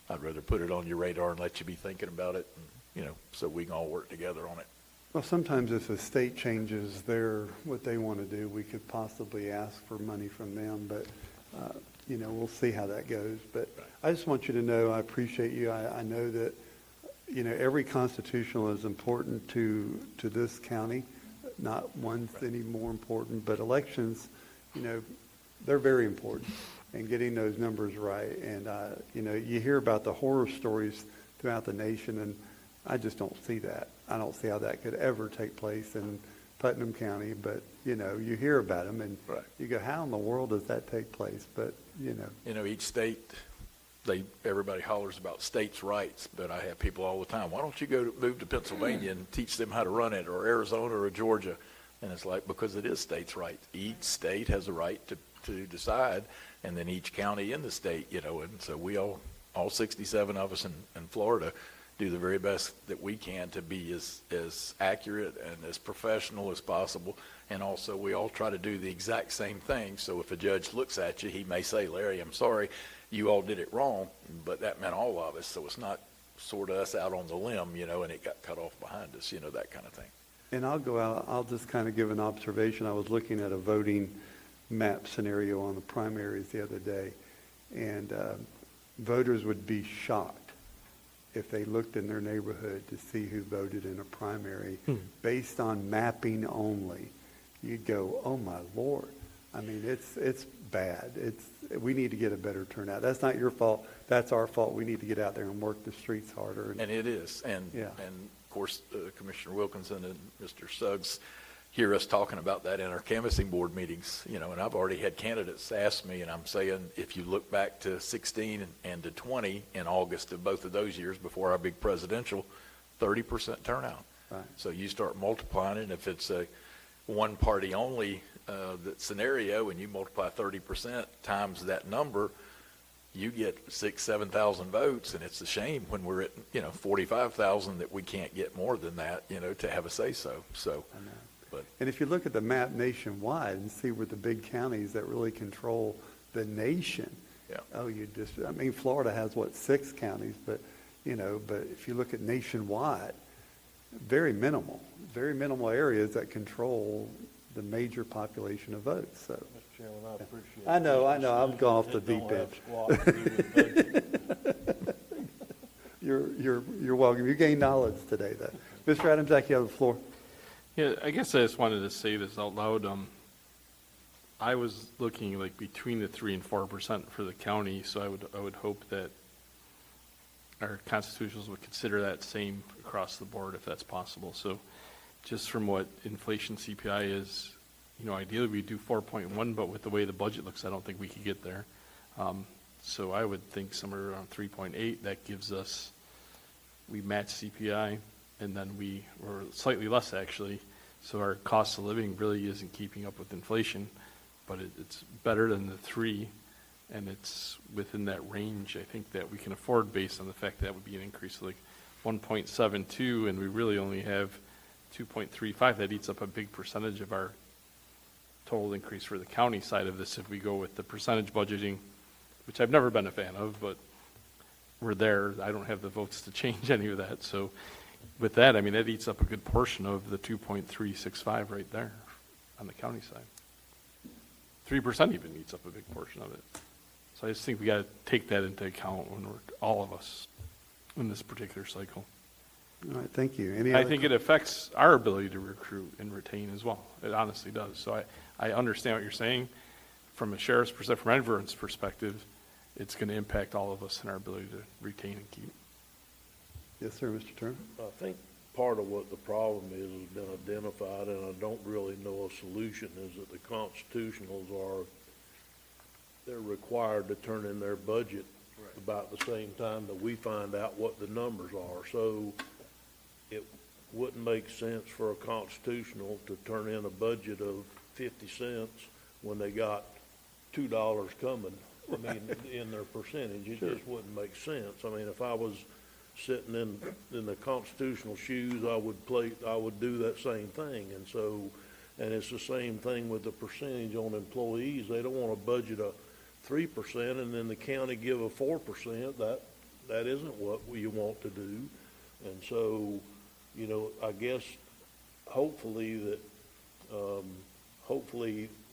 I'd rather put it on your radar and let you be thinking about it, and, so we can all work together on it. Well, sometimes if the state changes what they want to do, we could possibly ask for money from them, but, we'll see how that goes. But I just want you to know, I appreciate you. I know that, every constitutional is important to this county. Not one's any more important, but elections, they're very important, and getting those numbers right. And, you hear about the horror stories throughout the nation, and I just don't see that. I don't see how that could ever take place in Putnam County, but, you hear about them, and Right. you go, how in the world does that take place? But, Each state, everybody hollers about states' rights, but I have people all the time, why don't you move to Pennsylvania and teach them how to run it, or Arizona or Georgia? And it's like, because it is states' rights. Each state has a right to decide, and then each county in the state, and so we all 67 of us in Florida do the very best that we can to be as accurate and as professional as possible. And also, we all try to do the exact same thing. So if a judge looks at you, he may say, Larry, I'm sorry, you all did it wrong, but that meant all of us. So it's not sort of us out on the limb, and it got cut off behind us, that kind of thing. And I'll just kind of give an observation. I was looking at a voting map scenario on the primaries the other day, and voters would be shocked if they looked in their neighborhood to see who voted in a primary based on mapping only. You'd go, oh my Lord. I mean, it's bad. We need to get a better turnout. That's not your fault. That's our fault. We need to get out there and work the streets harder. And it is. And Yeah. and of course, Commissioner Wilkinson and Mr. Suggs hear us talking about that in our canvassing board meetings, and I've already had candidates ask me, and I'm saying, if you look back to 16 and to 20 in August of both of those years before our big presidential, 30% turnout. Right. So you start multiplying it, and if it's a one party only that scenario, and you multiply 30% times that number, you get 6,000, 7,000 votes, and it's a shame when we're at 45,000 that we can't get more than that, to have a say so. So. I know. But And if you look at the map nationwide and see where the big counties that really control the nation, yeah. Florida has, 6 counties, but if you look at nationwide, very minimal areas that control the major population of votes, so. Mr. Chairman, I appreciate. I know, I've gone off the It deep don't end. have squat to do with budget. You're welcome. You gained knowledge today, though. Mr. Adams, you have the floor. Yeah, I guess I just wanted to say this out loud. I was looking between the 3% and 4% for the county, so I would hope that our constitutionals would consider that same across the board if that's possible. So just from what inflation CPI is, ideally we do 4.1, but with the way the budget looks, I don't think we could get there. So I would think somewhere around 3.8, that gives us, we match CPI, and then we're slightly less actually. So our cost of living really isn't keeping up with inflation, but it's better than the 3. And it's within that range, I think, that we can afford based on the fact that would be an increase of like 1.72, and we really only have 2.35. That eats up a big percentage of our total increase for the county side of this if we go with the percentage budgeting, which I've never been a fan of, but we're there. I don't have the votes to change any of that. So with that, I mean, that eats up a good portion of the 2.365 right there on the county side. 3% even eats up a big portion of it. So I just think we got to take that into account when we're, all of us, in this particular cycle. All right, thank you. Any I other think it affects our ability to recruit and retain as well. It honestly does. So I understand what you're saying. From a sheriff's perspective, from everyone's perspective, it's going to impact all of us in our ability to retain and keep. Yes, sir, Mr. Turner. I think part of what the problem is has been identified, and I don't really know a solution, is that the constitutionals they're required to turn in their budget about the same time that we find out what the numbers are. So it wouldn't make sense for a constitutional to turn in a budget of 50 cents when they got $2 coming. I mean, in their percentage, it just wouldn't make sense. I mean, if I was sitting in the constitutional shoes, I would do that same thing. And so, and it's the same thing with the percentage on employees. They don't want to budget a 3% and then the county give a 4%. That isn't what you want to do. And so, you know, I guess hopefully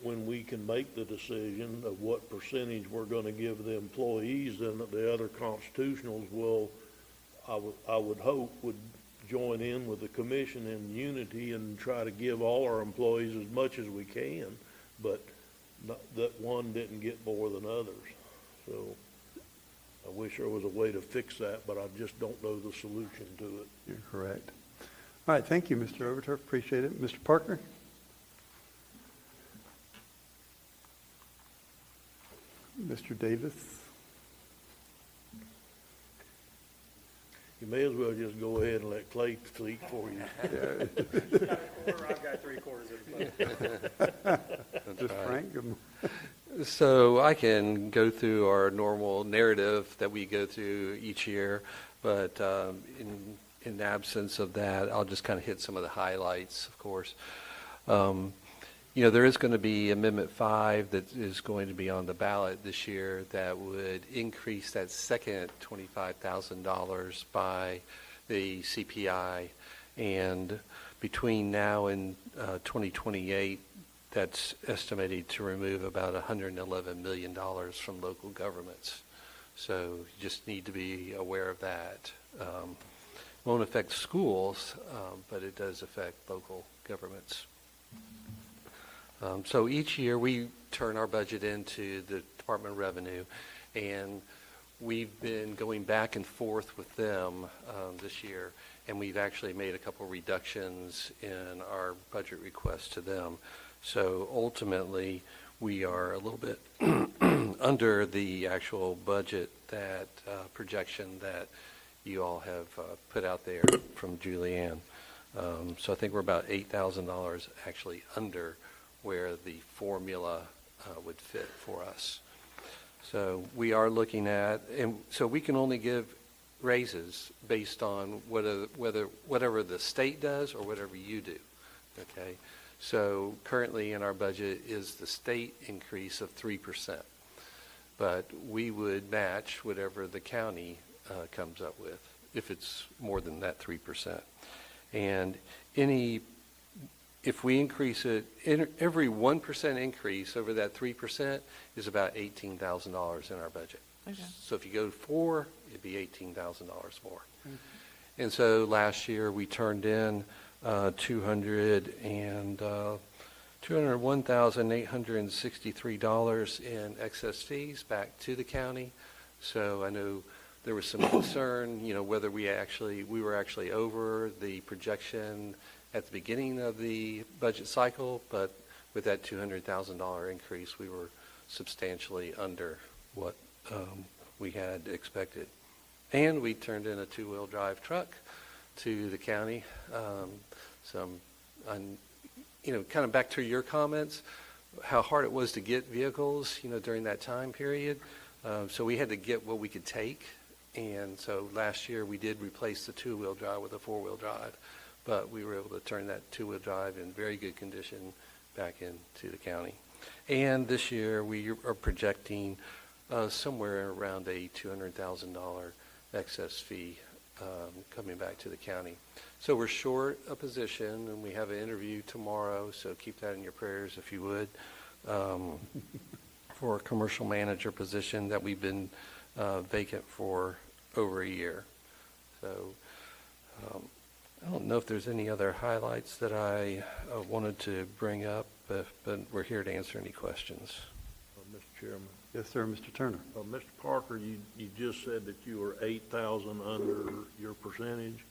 when we can make the decision of what percentage we're going to give the employees, then the other constitutionals will, I would hope, would join in with the commission in unity and try to give all our employees as much as we can, but not, that one didn't get more than others. So I wish there was a way to fix that, but I just don't know the solution to it. You're correct. All right, thank you, Mr. Overturf. Appreciate it. Mr. Parker? Mr. Davis? You may as well just go ahead and let Clay speak for you. I've got 3/4 of the Just Frank? Good morning. So I can go through our normal narrative that we go through each year, but in absence of that, I'll just kind of hit some of the highlights, of course. You know, there is going to be Amendment 5 that is going to be on the ballot this year that would increase that second $25,000 by the CPI. And between now and 2028, that's estimated to remove about $111 million from local governments. So you just need to be aware of that. Won't affect schools, but it does affect local governments. So each year we turn our budget into the Department of Revenue, and we've been going back and forth with them this year, and we've actually made a couple reductions in our budget request to them. So ultimately, we are a little bit under the actual budget that projection that you all have put out there from Julianne. So I think we're about $8,000 actually under where the formula would fit for us. So we are looking at, and so we can only give raises based on whatever the state does or whatever you do, okay? So currently in our budget is the state increase of 3%, but we would match whatever the county comes up with, if it's more than that 3%. And if we increase it, every 1% increase over that 3% is about $18,000 in our budget. Okay. So if you go to 4, it'd be $18,000 more. Mm-hmm. And so last year we turned in $201,863 in excess fees back to the county. So I know there was some concern, you know, whether we were actually over the projection at the beginning of the budget cycle, but with that $200,000 increase, we were substantially under what we had expected. And we turned in a 2-wheel drive truck to the county. You know, kind of back to your comments, how hard it was to get vehicles, during that time period. So we had to get what we could take. And so last year, we did replace the two-wheel drive with a four-wheel drive. But we were able to turn that two-wheel drive in very good condition back into the county. And this year, we are projecting somewhere around a $200,000 excess fee coming back to the county. So we're short a position, and we have an interview tomorrow, so keep that in your prayers if you would, for a commercial manager position that we've been vacant for over a year. So I don't know if there's any other highlights that I wanted to bring up, but we're here to answer any questions. Mr. Chairman. Yes, sir, Mr. Turner. Mr. Parker, you just said that you were 8,000 under your percentage,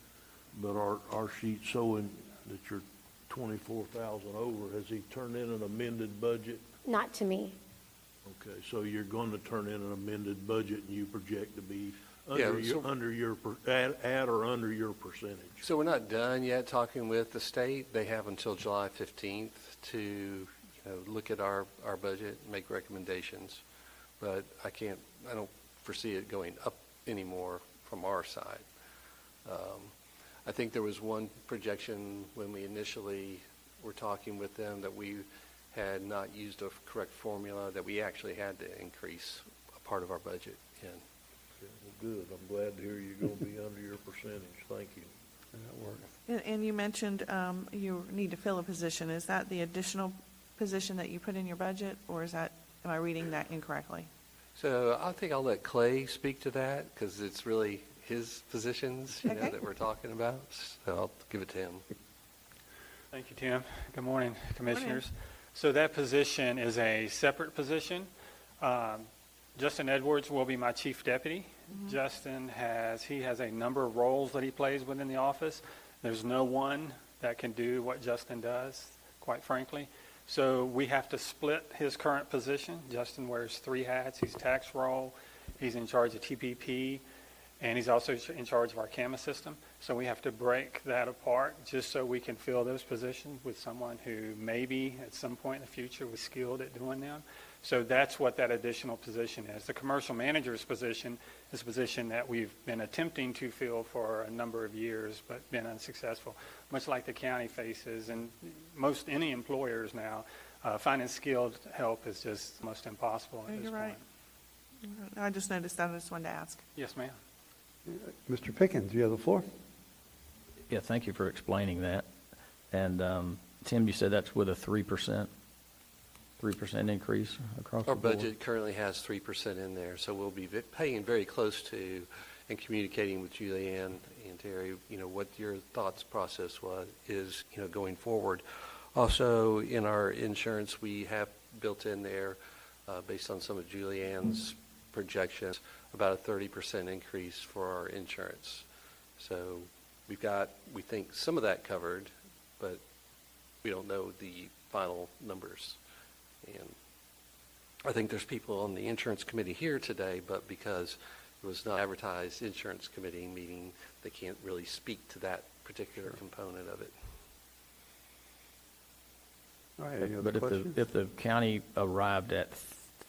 but our sheet's showing that you're 24,000 over. Has he turned in an amended budget? Not to me. Okay, so you're going to turn in an amended budget, and you project to be Yeah, at or under your percentage. So we're not done yet talking with the state. They have until July 15th to look at our budget and make recommendations. But I don't foresee it going up anymore from our side. I think there was one projection when we initially were talking with them that we had not used a correct formula, that we actually had to increase a part of our budget in. Okay, well, good. I'm glad to hear you're going to be under your percentage. Thank you. That works. And you mentioned you need to fill a position. Is that the additional position that you put in your budget, or am I reading that incorrectly? So I think I'll let Clay speak to that, because it's really his positions Okay. that we're talking about. So I'll give it to him. Thank you, Tim. Good morning, Commissioners. So that position is a separate position. Justin Edwards will be my chief deputy. Justin has a number of roles that he plays within the office. There's no one that can do what Justin does, quite frankly. So we have to split his current position. Justin wears 3 hats. He's tax roll, he's in charge of TPP, and he's also in charge of our CAMA system. So we have to break that apart just so we can fill those positions with someone who maybe at some point in the future was skilled at doing them. So that's what that additional position is. The commercial manager's position is a position that we've been attempting to fill for a number of years, but been unsuccessful, much like the county faces. And any employers now, finding skilled help is just almost impossible at this You're point. right. I just noticed that. I just wanted to ask. Yes, ma'am. Mr. Pickens, you have the floor. Yeah, thank you for explaining that. And Tim, you said that's with a 3% increase across the Our board? budget currently has 3% in there, so we'll be paying very close to and communicating with Julianne and Terry, what your thoughts process is going forward. Also, in our insurance, we have built in there, based on some of Julianne's projections, about a 30% increase for our insurance. So we think some of that covered, but we don't know the final numbers. And I think there's people on the insurance committee here today, but because it was not advertised insurance committee meeting, they can't really speak to that particular component of it. All right, any other But questions? if the county arrived at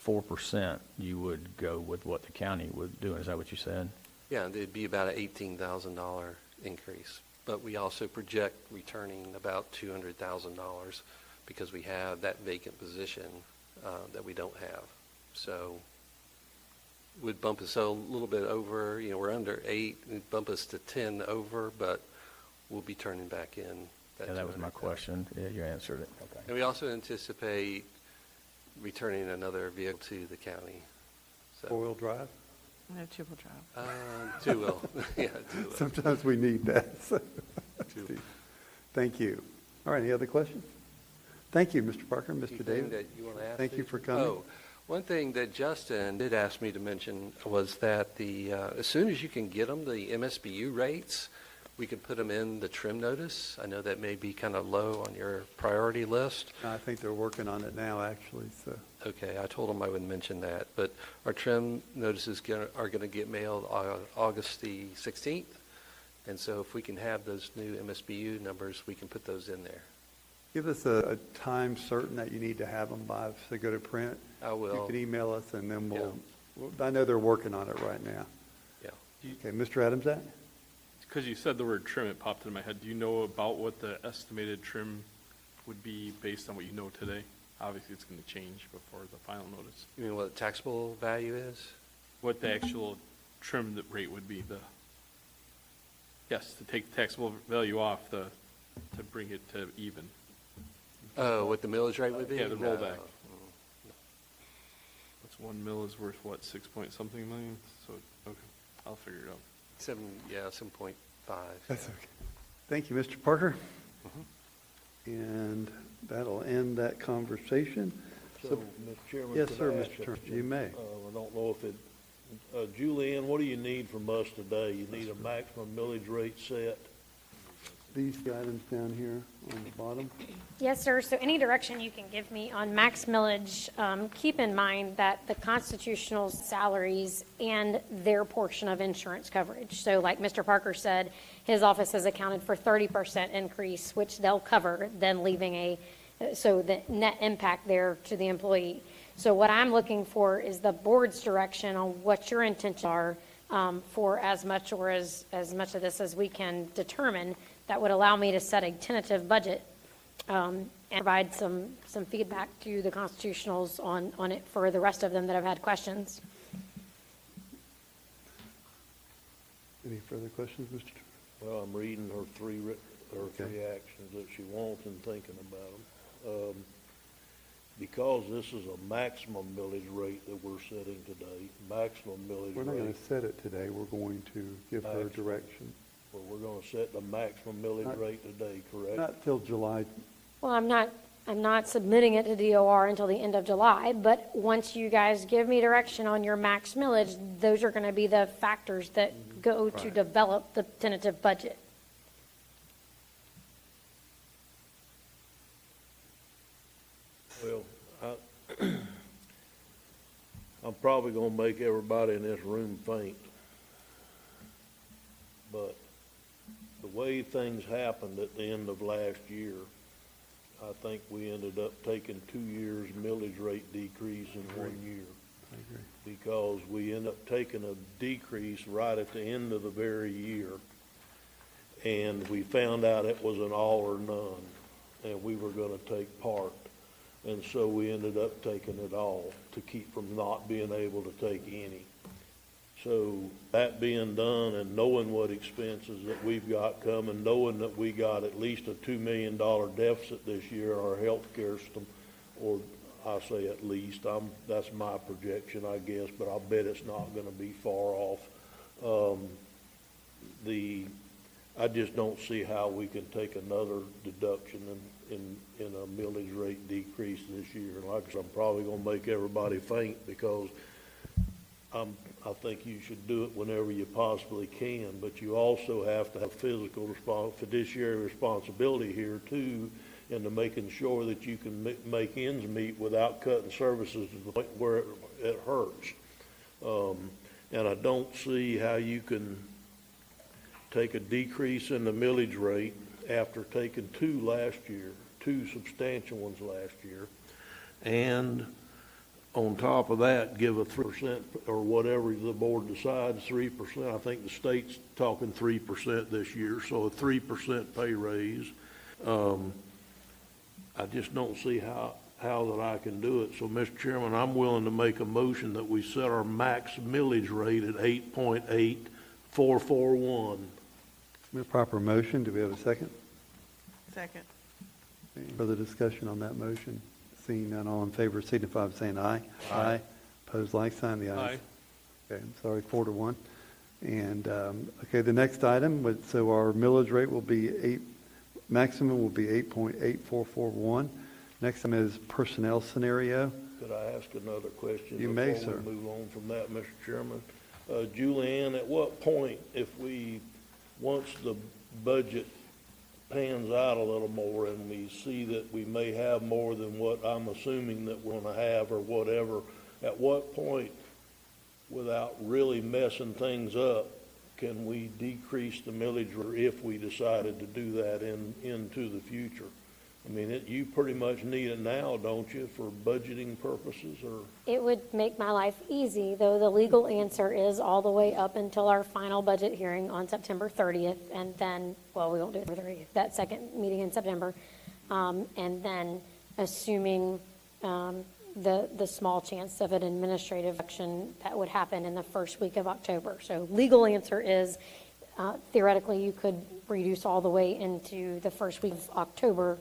4%, you would go with what the county would do. Is that what you said? Yeah, it'd be about an $18,000 increase. But we also project returning about $200,000 because we have that vacant position that we don't have. So would bump us a little bit over, we're under 8, it'd bump us to 10 over, but we'll be turning back in that Yeah, that was my $200,000. question. Yeah, you answered it. Okay. And we also anticipate returning another vehicle to the county. So, 4-wheel drive? No two-wheel drive. two-wheel, yeah, two-wheel. Sometimes we need that. so. Two-wheel. Thank you. All right, any other questions? Thank you, Mr. Parker, Mr. Anything Davis. that you want to ask? Thank you Steve? for coming. Oh, one thing that Justin did ask me to mention was that as soon as you can get them, the MSBU rates, we can put them in the trim notice. I know that may be kind of low on your priority list. I think they're working on it now, actually, so. Okay, I told them I would mention that. But our trim notices are going to get mailed August the 16th. And so if we can have those new MSBU numbers, we can put those in there. Give us a time certain that you need to have them by, so go to print. I You will. can email us, and then I know they're working on it right now. Yeah. Okay, Mr. Adams, that? Because you said the word trim, it popped in my head. Do you know about what the estimated trim would be based on what you know today? Obviously, it's going to change before the final notice. You mean what the taxable value is? What the actual trim rate would be, yes, to take the taxable value off to bring it to even. Oh, what the millage rate would be? Yeah, the No. rollback. What's 1 mil is worth, what, 6 point something million? So, okay, I'll figure it out. 7.5. That's okay. Thank you, Mr. Parker. And that'll end that conversation. So, Mr. Chairman. Yes, could sir, I ask Mr. Turner, you may. I don't know if it, Julianne, what do you need from us today? You need a maximum millage rate set? These items down here on the bottom. Yes, sir. So any direction you can give me on max millage, keep in mind that the constitutional salaries and their portion of insurance coverage. So like Mr. Parker said, his office has accounted for 30% increase, which they'll cover, then leaving so the net impact there to the employee. So what I'm looking for is the board's direction on what your intentions are for as much or as much of this as we can determine that would allow me to set a tentative budget and provide some feedback to the constitutionals on it for the rest of them that have had questions. Any further questions, Mr. Turner? Well, I'm reading her three Okay. actions that she wants and thinking about them. Because this is a maximum millage rate that we're setting today, maximum millage We're not going rate, to set it today. We're going to give her Maximum. direction. well, we're gonna set the maximum millage Not- rate today, correct? Not till July. Well, I'm not submitting it to DOR until the end of July, but once you guys give me direction on your max millage, those are going to be the factors that go to Right. develop the tentative budget. Well, I'm probably gonna make everybody in this room faint. But the way things happened at the end of last year, I think we ended up taking 2 years millage rate decrease in 1 year. I agree. Because we ended up taking a decrease right at the end of the very year. And we found out it was an all or none, and we were gonna take part. And so we ended up taking it all to keep from not being able to take any. So that being done and knowing what expenses that we've got coming, knowing that we got at least a $2 million deficit this year in our healthcare system, or I say at least, that's my projection, I guess, but I'll bet it's not gonna be far off. I just don't see how we can take another deduction in a millage rate decrease this year. Like I said, I'm probably gonna make everybody faint because I think you should do it whenever you possibly can, but you also have to have fiduciary responsibility here too, into making sure that you can make ends meet without cutting services to the point where it hurts. And I don't see how you can take a decrease in the millage rate after taking two substantial ones last year, and on top of that, give a 3% or whatever the board decides, 3%. I think the state's talking 3% this year, so a 3% pay raise. I just don't see how that I can do it. So, Mr. Chairman, I'm willing to make a motion that we set our max millage rate at 8.8441. A proper motion. Do we have a second? Second. Any further discussion on that motion? Seeing none, all in favor signify by saying aye. Aye. Opposed, like sign, the ayes. Aye. Okay, I'm sorry, 4-1. And, okay, the next item, so our millage rate will be maximum will be 8.8441. Next item is personnel scenario. Could I ask another question? You may, before sir. we move on from that, Mr. Chairman? Julianne, at what point, once the budget pans out a little more and we see that we may have more than what I'm assuming that we're going to have or whatever, at what point, without really messing things up, can we decrease the millage rate if we decided to do that into the future? I mean, you pretty much need it now, don't you, for budgeting purposes, or? It would make my life easy, though the legal answer is all the way up until our final budget hearing on September 30th, and then, well, we won't do it for that second meeting in September. And then, assuming the small chance of an administrative action that would happen in the first week of October. So legal answer is, theoretically, you could reduce all the way into the first week of October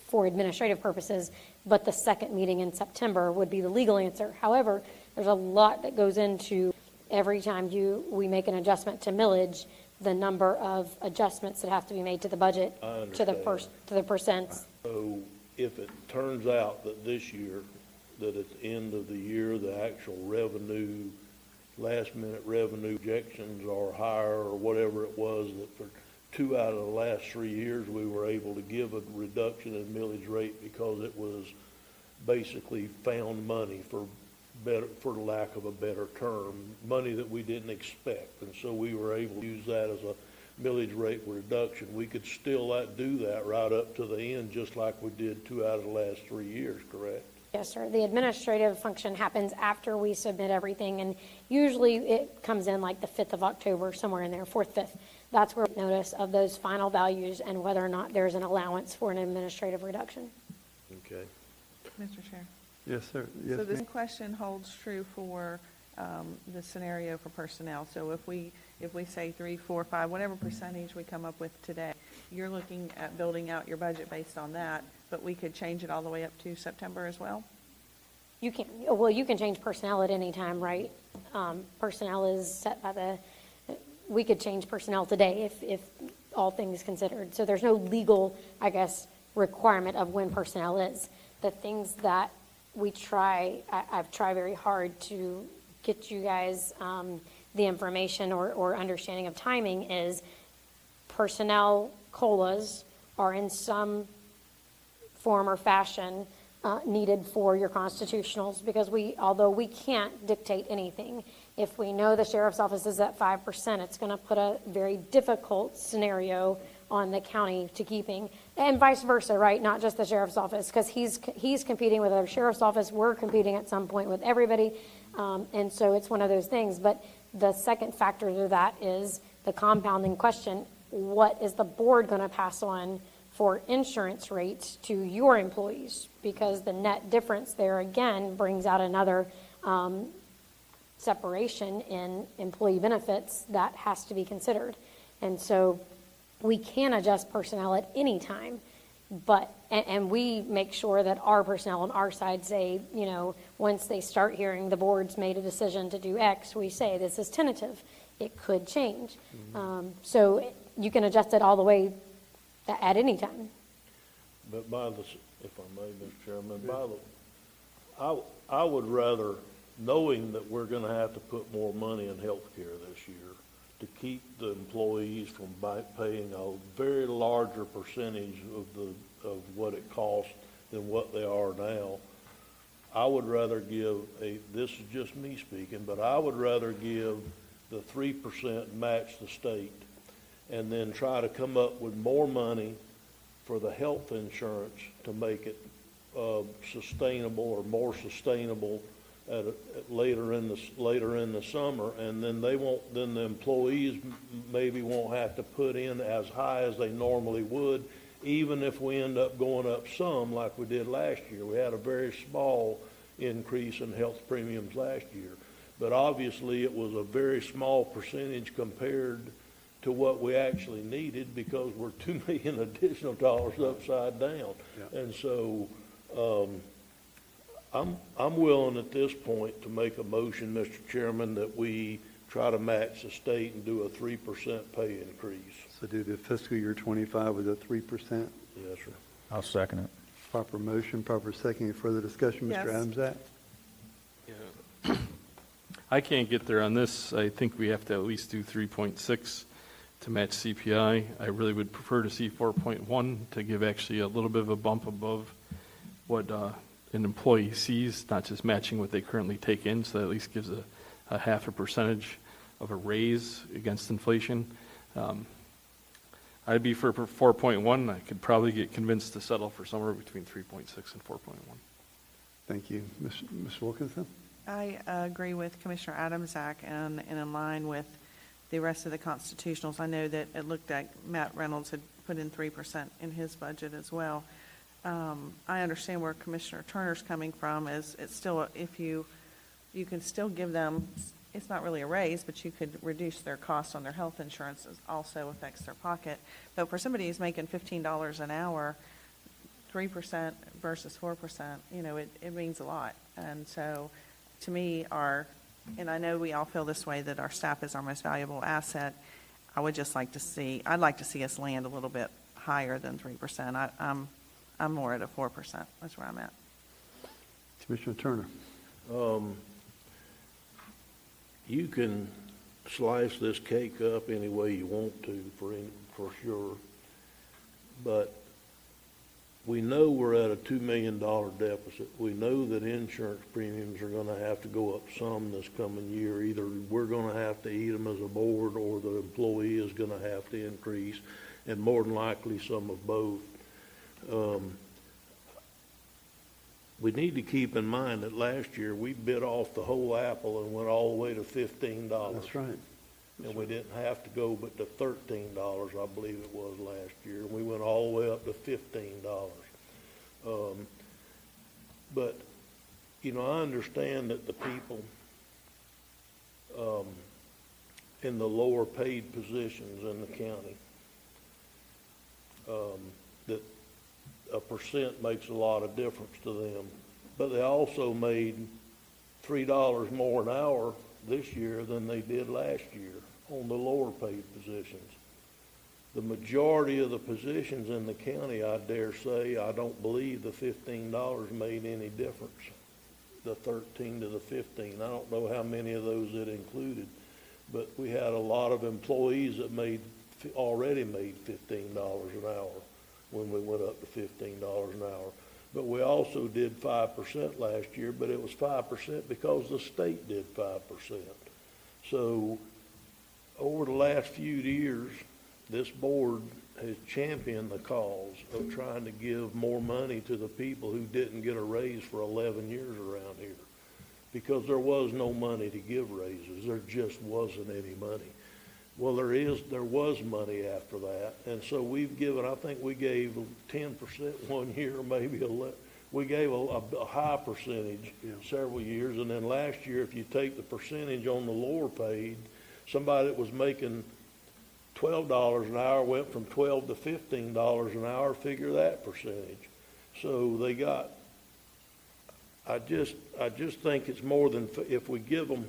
for administrative purposes, but the second meeting in September would be the legal answer. However, there's a lot that goes into every time we make an adjustment to millage, the number of adjustments that have to be made to the budget, I to the understand. to the percents. So if it turns out that this year, that at the end of the year, the actual revenue, last-minute revenue projections are higher, or whatever it was, that for 2 out of the last 3 years, we were able to give a reduction in millage rate because it was basically found money, for lack of a better term, money that we didn't expect. And so we were able to use that as a millage rate reduction. We could still do that right up to the end, just like we did 2 out of the last 3 years, correct? Yes, sir. The administrative function happens after we submit everything, and usually it comes in like the 5th of October, somewhere in there, 4th, 5th. That's where we notice of those final values and whether or not there's an allowance for an administrative reduction. Okay. Mr. Chair. Yes, sir. Yes, So this ma'am. question holds true for the scenario for personnel. So if we say 3, 4, 5, whatever percentage we come up with today, you're looking at building out your budget based on that, but we could change it all the way up to September as well? You can change personnel at any time, right? Personnel is set by we could change personnel today if all things considered. So there's no legal, I guess, requirement of when personnel is. The things that I've tried very hard to get you guys the information or understanding of timing is personnel COLAs are in some form or fashion needed for your constitutionals, because although we can't dictate anything, if we know the sheriff's office is at 5%, it's going to put a very difficult scenario on the county to keeping, and vice versa, right? Not just the sheriff's office, because he's competing with our sheriff's office. We're competing at some point with everybody, and so it's one of those things. But the second factor to that is the compounding question: what is the board going to pass on for insurance rates to your employees? Because the net difference there again brings out another separation in employee benefits that has to be considered. And so we can adjust personnel at any time, but, and we make sure that our personnel on our side say, once they start hearing the board's made a decision to do X, we say this is tentative. It could change. So you can adjust it all the way at any time. But if I may, Mr. Chairman, I would rather, knowing that we're going to have to put more money in health care this year to keep the employees from paying a very larger percentage of what it costs than what they are now, I would rather this is just me speaking, but I would rather give the 3% match the state and then try to come up with more money for the health insurance to make it sustainable or more sustainable later in the summer, and then the employees maybe won't have to put in as high as they normally would, even if we end up going up some like we did last year. We had a very small increase in health premiums last year, but obviously it was a very small percentage compared to what we actually needed, because we're $2 million additional dollars upside down. Yeah. And so I'm willing at this point to make a motion, Mr. Chairman, that we try to match the state and do a 3% pay increase. So do the fiscal year 25 with a 3%? Yes, sir. I'll second it. Proper motion, proper second. Any further discussion, Yes. Mr. Adamsack? Yeah. I can't get there on this. I think we have to at least do 3.6 to match CPI. I really would prefer to see 4.1 to give actually a little bit of a bump above what an employee sees, not just matching what they currently take in, so that at least gives a 0.5% of a raise against inflation. I'd be for 4.1. I could probably get convinced to settle for somewhere between 3.6 and 4.1. Thank you. Ms. Wilkinson? I agree with Commissioner Adamczak and in line with the rest of the constitutionals. I know that it looked like Matt Reynolds had put in 3% in his budget as well. I understand where Commissioner Turner's coming from, is it's still, if you can still give them, it's not really a raise, but you could reduce their cost on their health insurance. It also affects their pocket. But for somebody who's making $15 an hour, 3% versus 4%, it means a lot. And so, to me, and I know we all feel this way, that our staff is our most valuable asset. I'd like to see us land a little bit higher than 3%. I'm more at a 4%. That's where I'm at. Commissioner Turner? You can slice this cake up any way you want to, for sure. But we know we're at a $2 million deficit. We know that insurance premiums are going to have to go up some this coming year. Either we're going to have to eat them as a board, or the employee is going to have to increase, and more than likely some of both. We need to keep in mind that last year we bit off the whole apple and went all the way to $15. That's right. And we didn't have to go but to $13, I believe it was last year. And we went all the way up to $15. But, I understand that the people in the lower paid positions in the county, that a percent makes a lot of difference to them. But they also made $3 more an hour this year than they did last year on the lower paid positions. The majority of the positions in the county, I dare say, I don't believe the $15 made any difference, the 13 to the 15. I don't know how many of those it included, but we had a lot of employees that already made $15 an hour when we went up to $15 an hour. But we also did 5% last year, but it was 5% because the state did 5%. So over the last few years, this board has championed the cause of trying to give more money to the people who didn't get a raise for 11 years around here, because there was no money to give raises. There just wasn't any money. Well, there was money after that, and so we've given, I think we gave 10% one year, maybe 11. We gave a high percentage several years, and then last year, if you take the percentage on the lower paid, somebody that was making $12 an hour went from $12 to $15 an hour, figure that percentage. So they got, I just think it's more than, if we give a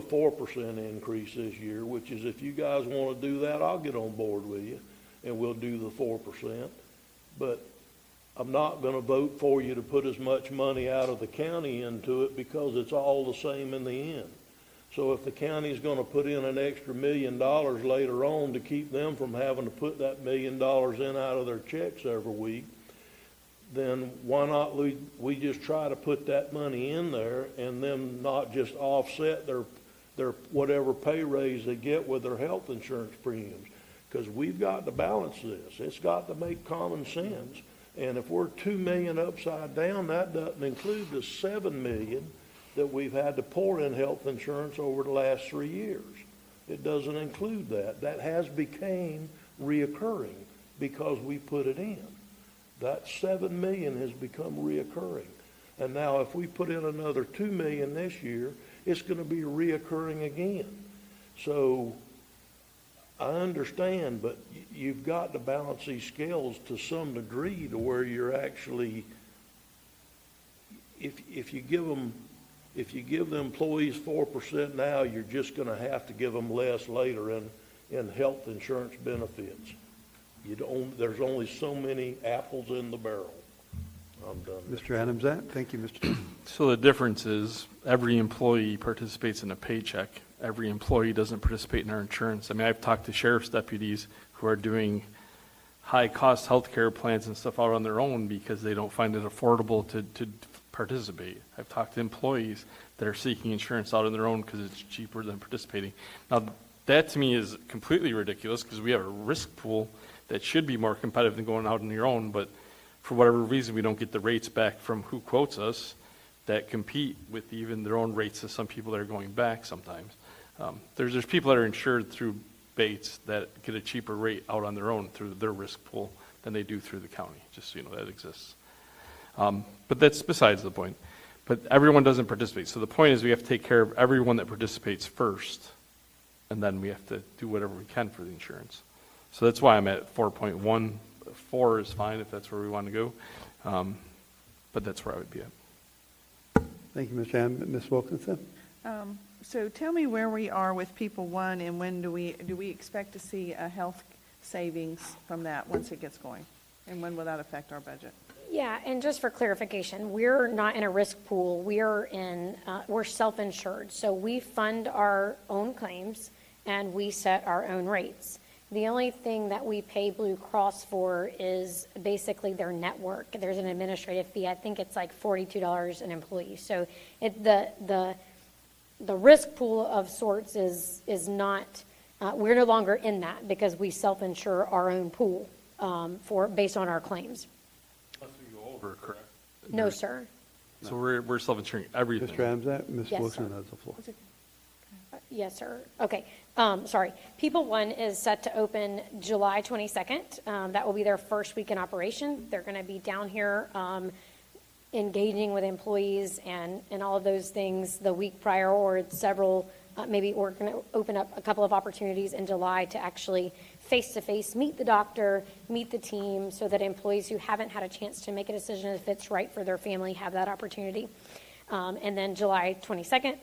4% increase this year, which is, if you guys want to do that, I'll get on board with you, and we'll do the 4%. But I'm not going to vote for you to put as much money out of the county into it, because it's all the same in the end. So if the county's going to put in an extra $1 million later on to keep them from having to put that $1 million in out of their checks every week, then why not we just try to put that money in there, and then not just offset their whatever pay raise they get with their health insurance premiums? Because we've got to balance this. It's got to make common sense. And if we're $2 million upside down, that doesn't include the $7 million that we've had to pour in health insurance over the last 3 years. It doesn't include that. That has become reoccurring because we put it in. That $7 million has become reoccurring. And now if we put in another $2 million this year, it's going to be reoccurring again. So I understand, but you've got to balance these scales to some degree, to where you're actually, if you give the employees 4% now, you're just going to have to give them less later in health insurance benefits. There's only so many apples in the barrel. I'm done. Mr. Adamczak? Thank you, Mr. Turner. So the difference is every employee participates in a paycheck. Every employee doesn't participate in our insurance. I mean, I've talked to sheriff's deputies who are doing high-cost health care plans and stuff out on their own because they don't find it affordable to participate. I've talked to employees that are seeking insurance out on their own because it's cheaper than participating. Now, That to me is completely ridiculous because we have a risk pool that should be more competitive than going out on your own, but for whatever reason, we don't get the rates back from who quotes us that compete with even their own rates of some people that are going back sometimes. There's people that are insured through Bates that get a cheaper rate out on their own through their risk pool than they do through the county, just so you know that exists. But that's besides the point. But everyone doesn't participate. So the point is we have to take care of everyone that participates first, and then we have to do whatever we can for the insurance. So that's why I'm at 4.1. 4 is fine if that's where we want to go. But that's where I would be at. Thank you, Ms. Ham. Ms. Wilkinson? So tell me where we are with People One, and when do we expect to see a health savings from that once it gets going? And when will that affect our budget? Yeah, and just for clarification, we're not in a risk pool. We're self-insured. So we fund our own claims and we set our own rates. The only thing that we pay Blue Cross for is basically their network. There's an administrative fee. I think it's like $42 an employee. So the risk pool of sorts is not, we're no longer in that because we self-insure our own pool based on our claims. Unless we go over, correct? No, sir. So we're self-insuring everything. Mr. Amzat? Ms. Yes, Wilson sir. has the floor. Yes, sir. Okay. Sorry. People One is set to open July 22nd. That will be their first week in operation. They're going to be down here engaging with employees and all of those things the week prior or several, maybe we're going to open up a couple of opportunities in July to actually face-to-face meet the doctor, meet the team, so that employees who haven't had a chance to make a decision if it's right for their family have that opportunity. And then July 22nd,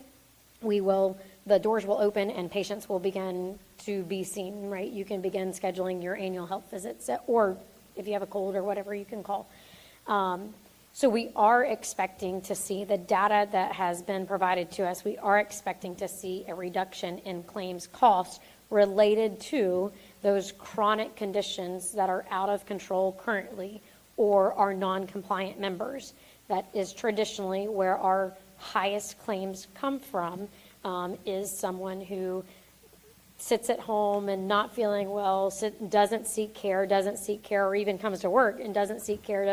the doors will open and patients will begin to be seen, right? You can begin scheduling your annual health visits, or if you have a cold or whatever, you can call. So we are expecting to see the data that has been provided to us. We are expecting to see a reduction in claims costs related to those chronic conditions that are out of control currently or are non-compliant members. That is traditionally where our highest claims come from, is someone who sits at home and not feeling well, doesn't seek care, or even comes to work and doesn't seek care,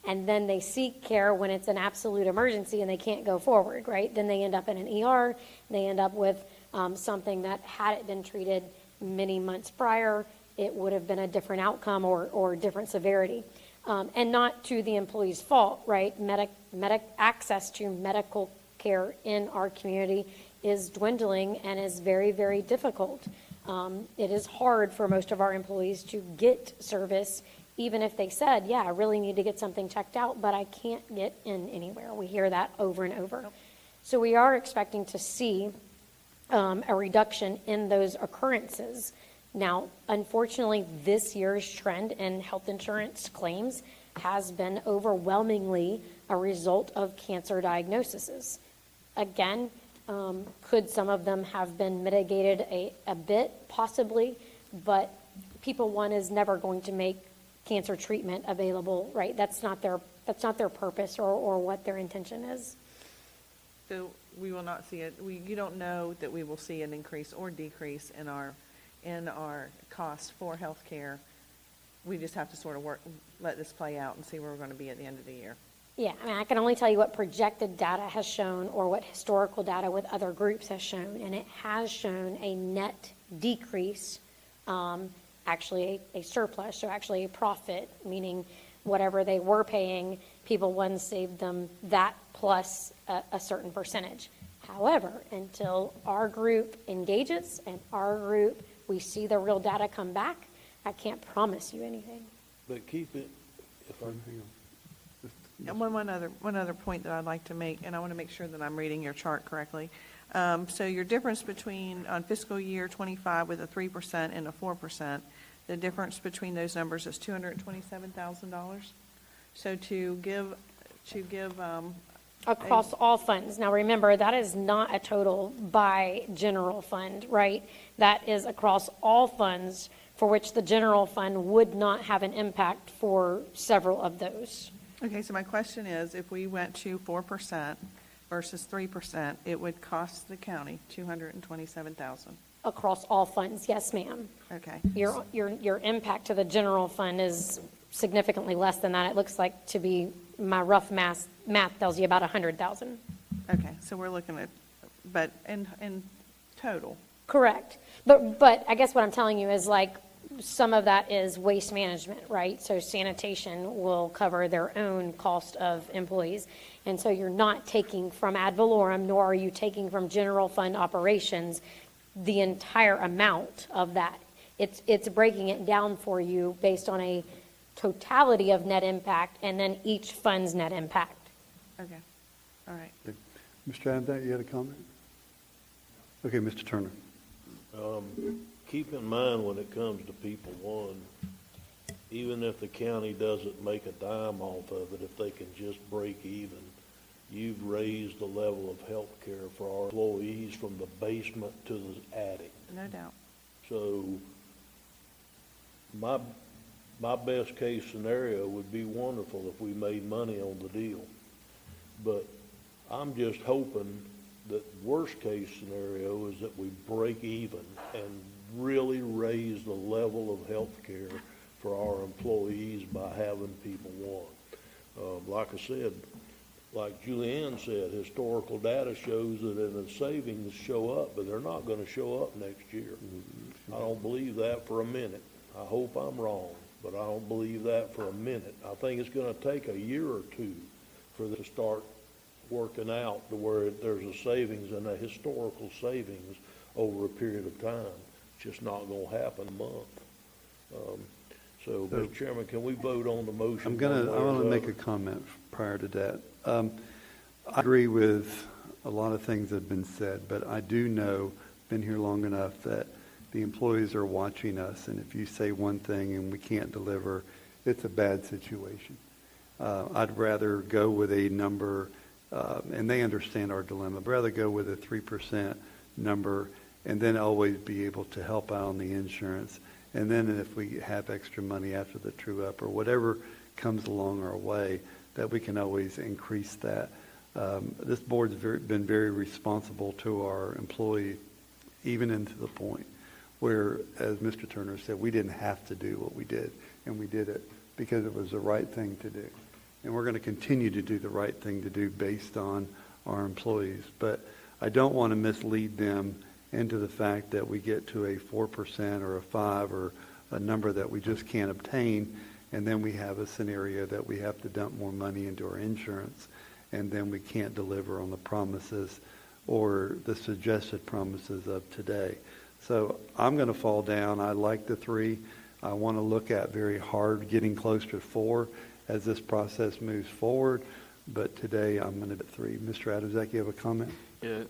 and then they seek care when it's an absolute emergency and they can't go forward, right? Then they end up in an ER, they end up with something that, had it been treated many months prior, it would have been a different outcome or different severity. And not to the employee's fault, right? Access to medical care in our community is dwindling and is very, very difficult. It is hard for most of our employees to get service, even if they said, yeah, I really need to get something checked out, but I can't get in anywhere. We hear that over and over. So we are expecting to see a reduction in those occurrences. Now, unfortunately, this year's trend in health insurance claims has been overwhelmingly a result of cancer diagnoses. Again, could some of them have been mitigated a bit? Possibly, but People One is never going to make cancer treatment available, right? That's not their purpose or what their intention is. So we will not see it. You don't know that we will see an increase or decrease in our costs for health care. We just have to sort of let this play out and see where we're going to be at the end of the year. Yeah, I mean, I can only tell you what projected data has shown or what historical data with other groups has shown, and it has shown a net decrease, actually a surplus, so actually a profit, meaning whatever they were paying, People One saved them that plus a certain percentage. However, until our group engages and our group, we see the real data come back, I can't promise you anything. But keep it, if I'm, And one other point that I'd like to make, and I want to make sure that I'm reading your chart correctly. So your difference between, on fiscal year 25 with a 3% and a 4%, the difference between those numbers is $227,000. So to give Across all funds. Now, remember, that is not a total by general fund, right? That is across all funds for which the general fund would not have an impact for several of those. Okay, so my question is, if we went to 4%, versus 3%, it would cost the county $227,000. Across all funds, yes, ma'am. Okay. Your impact to the general fund is significantly less than that. It looks like to be, my rough math tells you about 100,000. Okay, so we're looking at, but in total. Correct. But I guess what I'm telling you is like, some of that is waste management, right? So sanitation will cover their own cost of employees. And so you're not taking from ad valorem, nor are you taking from general fund operations the entire amount of that. It's breaking it down for you based on a totality of net impact and then each fund's net impact. Okay, all right. Mr. Adams, you had a comment? Okay, Mr. Turner. Keep in mind when it comes to People One, even if the county doesn't make a dime off of it, if they can just break even, you've raised the level of health care for our employees from the basement to the attic. No doubt. So my best case scenario would be wonderful if we made money on the deal. But I'm just hoping that worst case scenario is that we break even and really raise the level of health care for our employees by having People One. Like I said, like Julianne said, historical data shows that the savings show up, but they're not going to show up next year. I don't believe that for a minute. I hope I'm wrong, but I don't believe that for a minute. I think it's going to take a year or two for this to start working out to where there's a savings and a historical savings over a period of time. It's just not going to happen a month. So, Mr. Chairman, can we vote on the motion? I want to make a comment prior to that. I agree with a lot of things that have been said, but I do know, been here long enough, that the employees are watching us, and if you say one thing and we can't deliver, it's a bad situation. I'd rather go with a number, and they understand our dilemma, I'd rather go with a 3% number and then always be able to help out on the insurance. And then if we have extra money after the true-up or whatever comes along our way, that we can always increase that. This board's been very responsible to our employees, even into the point where, as Mr. Turner said, we didn't have to do what we did, and we did it because it was the right thing to do. And we're going to continue to do the right thing to do based on our employees. But I don't want to mislead them into the fact that we get to a 4% or a 5% or a number that we just can't obtain, and then we have a scenario that we have to dump more money into our insurance, and then we can't deliver on the promises or the suggested promises of today. So I'm going to fall down. I like the 3. I want to look at very hard getting closer to 4 as this process moves forward, but today I'm going to do 3. Mr. Adams, you have a comment? Yeah.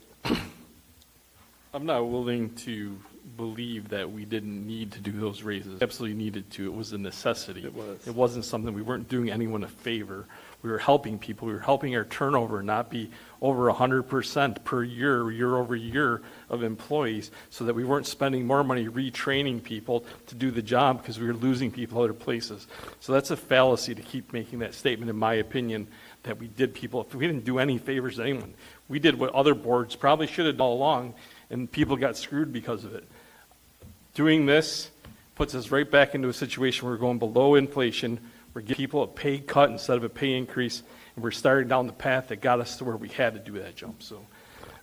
I'm not willing to believe that we didn't need to do those raises. Absolutely needed to. It was a necessity. It was. It wasn't something, we weren't doing anyone a favor. We were helping people. We were helping our turnover not be over 100% per year, year over year of employees, so that we weren't spending more money retraining people to do the job because we were losing people other places. So that's a fallacy to keep making that statement, in my opinion, that we did people. If we didn't do any favors to anyone, we did what other boards probably should have done all along, and people got screwed because of it. Doing this puts us right back into a situation where we're going below inflation. We're giving people a pay cut instead of a pay increase, and we're starting down the path that got us to where we had to do that jump. So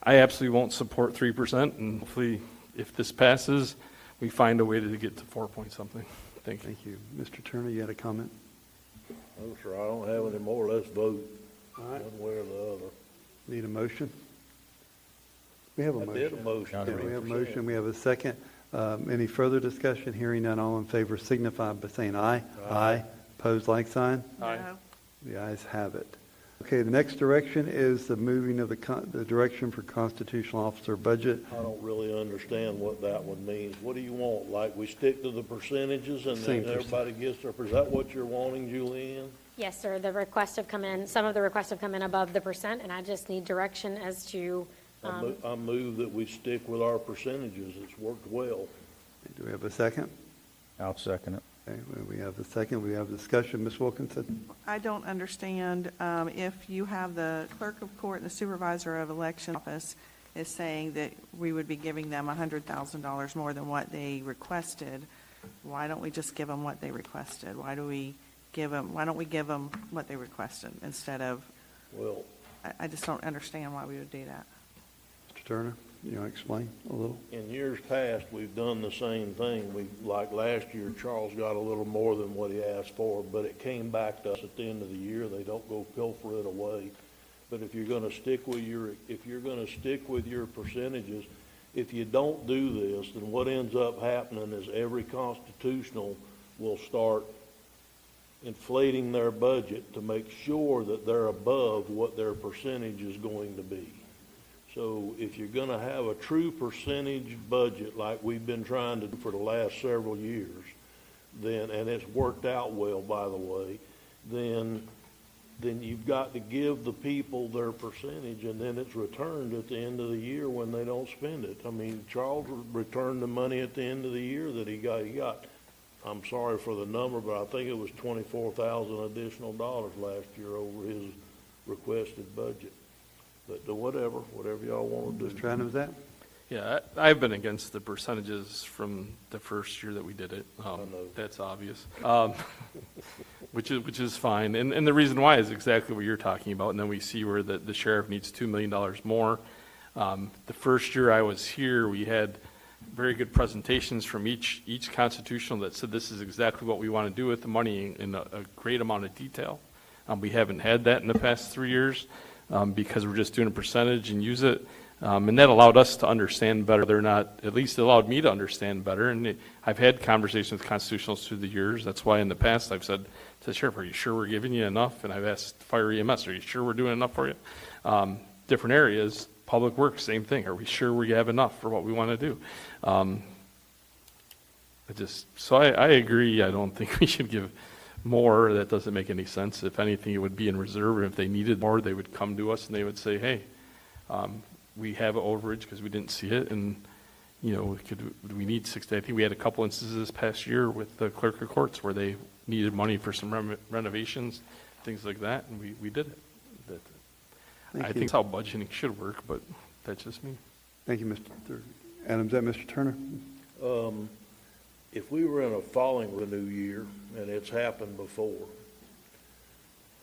I absolutely won't support 3%, and hopefully if this passes, we find a way to get to 4 point something. Thank you. Thank you. Mr. Turner, you had a comment? No, sir, I don't have any more. Let's vote All right. one way or the other. Need a motion? We have a I motion. did a motion. Yeah, we have a motion, we have a second. Any further discussion? Hearing none, all in favor signify by saying aye. Aye. Opposed, like sign? Aye. No. The ayes have it. Okay, the next direction is the moving of the direction for constitutional officer budget. I don't really understand what that one means. What do you want? Like we stick to the percentages and Same then everybody gets their, is that what you're wanting, Julianne? Yes, sir. The requests have come in, some of the requests have come in above the percent, and I just need direction as to, I move that we stick with our percentages. It's worked well. Do we have a second? I'll second it. Okay, well, we have a second, we have discussion. Ms. Wilkinson? I don't understand, if you have the clerk of court and the supervisor of election office is saying that we would be giving them $100,000 more than what they requested, why don't we just give them what they requested? Why don't we give them what they requested instead of, Well, I just don't understand why we would do that. Mr. Turner, you want to explain a little? in years past, we've done the same thing. Like last year, Charles got a little more than what he asked for, but it came back to us at the end of the year. They don't go pilfer it away. But if you're gonna stick with your percentages, if you don't do this, then what ends up happening is every constitutional will start inflating their budget to make sure that they're above what their percentage is going to be. So if you're gonna have a true percentage budget like we've been trying to do for the last several years, then, and it's worked out well, by the way, then you've got to give the people their percentage, and then it's returned at the end of the year when they don't spend it. I mean, Charles returned the money at the end of the year that he got. I'm sorry for the number, but I think it was $24,000 additional dollars last year over his requested budget. But whatever y'all want to do. Mr. Adams, that? Yeah, I've been against the percentages from the first year that we did it. know. That's obvious. Which is fine. And the reason why is exactly what you're talking about. And then we see where the sheriff needs $2 million more. The first year I was here, we had very good presentations from each constitutional that said this is exactly what we want to do with the money in a great amount of detail. We haven't had that in the past 3 years because we're just doing a percentage and use it. And that allowed us to understand better. They're not, at least it allowed me to understand better. And I've had conversations with constitutionals through the years. That's why in the past I've said to the sheriff, are you sure we're giving you enough? And I've asked fire EMS, are you sure we're doing enough for you? Different areas, public works, same thing. Are we sure we have enough for what we want to do? I agree. I don't think we should give more. That doesn't make any sense. If anything, it would be in reserve. And if they needed more, they would come to us and they would say, hey, we have an overage because we didn't see it, and we need 60. I think we had a couple instances this past year with the clerk of courts where they needed money for some renovations, things like that, and we did it. I think that's how budgeting should work, but that's just me. Thank you, Mr. Adams. That Mr. Turner? If we were in a falling revenue year, and it's happened before,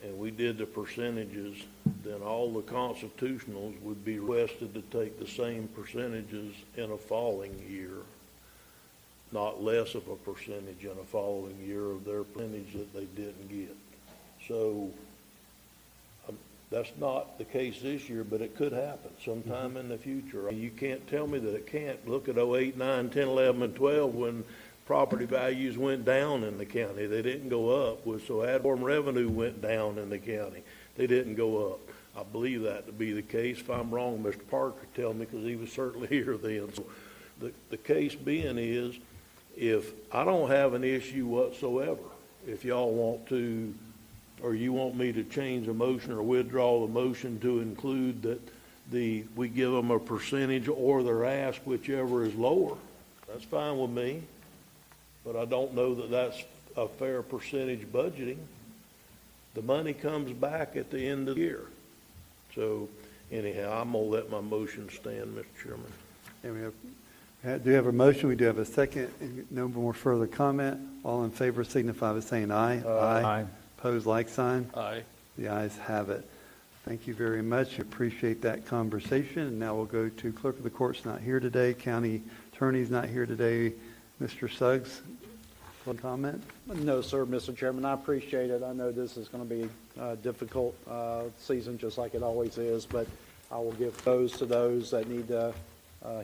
and we did the percentages, then all the constitutionals would be requested to take the same percentages in a falling year, not less of a percentage in a following year of their percentage that they didn't get. So that's not the case this year, but it could happen sometime in the future. You can't tell me that it can't. Look at 08, 9, 10, 11, and 12 when property values went down in the county. They didn't go up. So ad valorem revenue went down in the county. They didn't go up. I believe that to be the case. If I'm wrong, Mr. Parker tell me, because he was certainly here then. So the case being is, if I don't have an issue whatsoever, if y'all want to, or you want me to change a motion or withdraw the motion to include that we give them a percentage or their ask, whichever is lower, that's fine with me. But I don't know that that's a fair percentage budgeting. The money comes back at the end of the year. So anyhow, I'm going to let my motion stand, Mr. Chairman. And we have a motion. We do have a second. No more further comment. All in favor signify by saying aye. Aye. Opposed, like sign. Aye. The ayes have it. Thank you very much. Appreciate that conversation. And now we'll go to clerk of the court's not here today. County attorney's not here today. Mr. Suggs, one comment? No, sir, Mr. Chairman, I appreciate it. I know this is going to be a difficult season, just like it always is, but I will give those to those that need to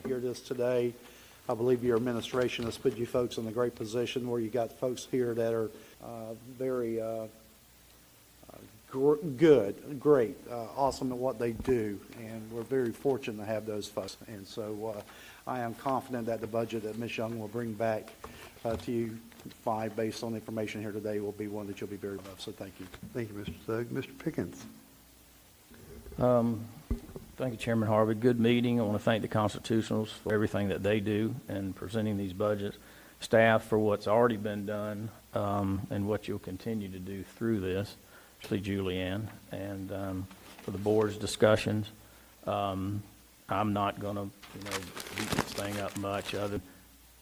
hear this today. I believe your administration has put you folks in a great position where you got folks here that are very great, awesome at what they do, and we're very fortunate to have those folks. And so I am confident that the budget that Ms. Young will bring back to you based on the information here today will be one that you'll be very above. So thank you. Thank you, Mr. Suggs. Mr. Pickens. Thank you, Chairman Harvey. Good meeting. I want to thank the constitutionals for everything that they do in presenting these budgets. staff for what's already been done, and what you'll continue to do through this, especially Julianne, and for the board's discussions. I'm not going to, beat this thing up much. Other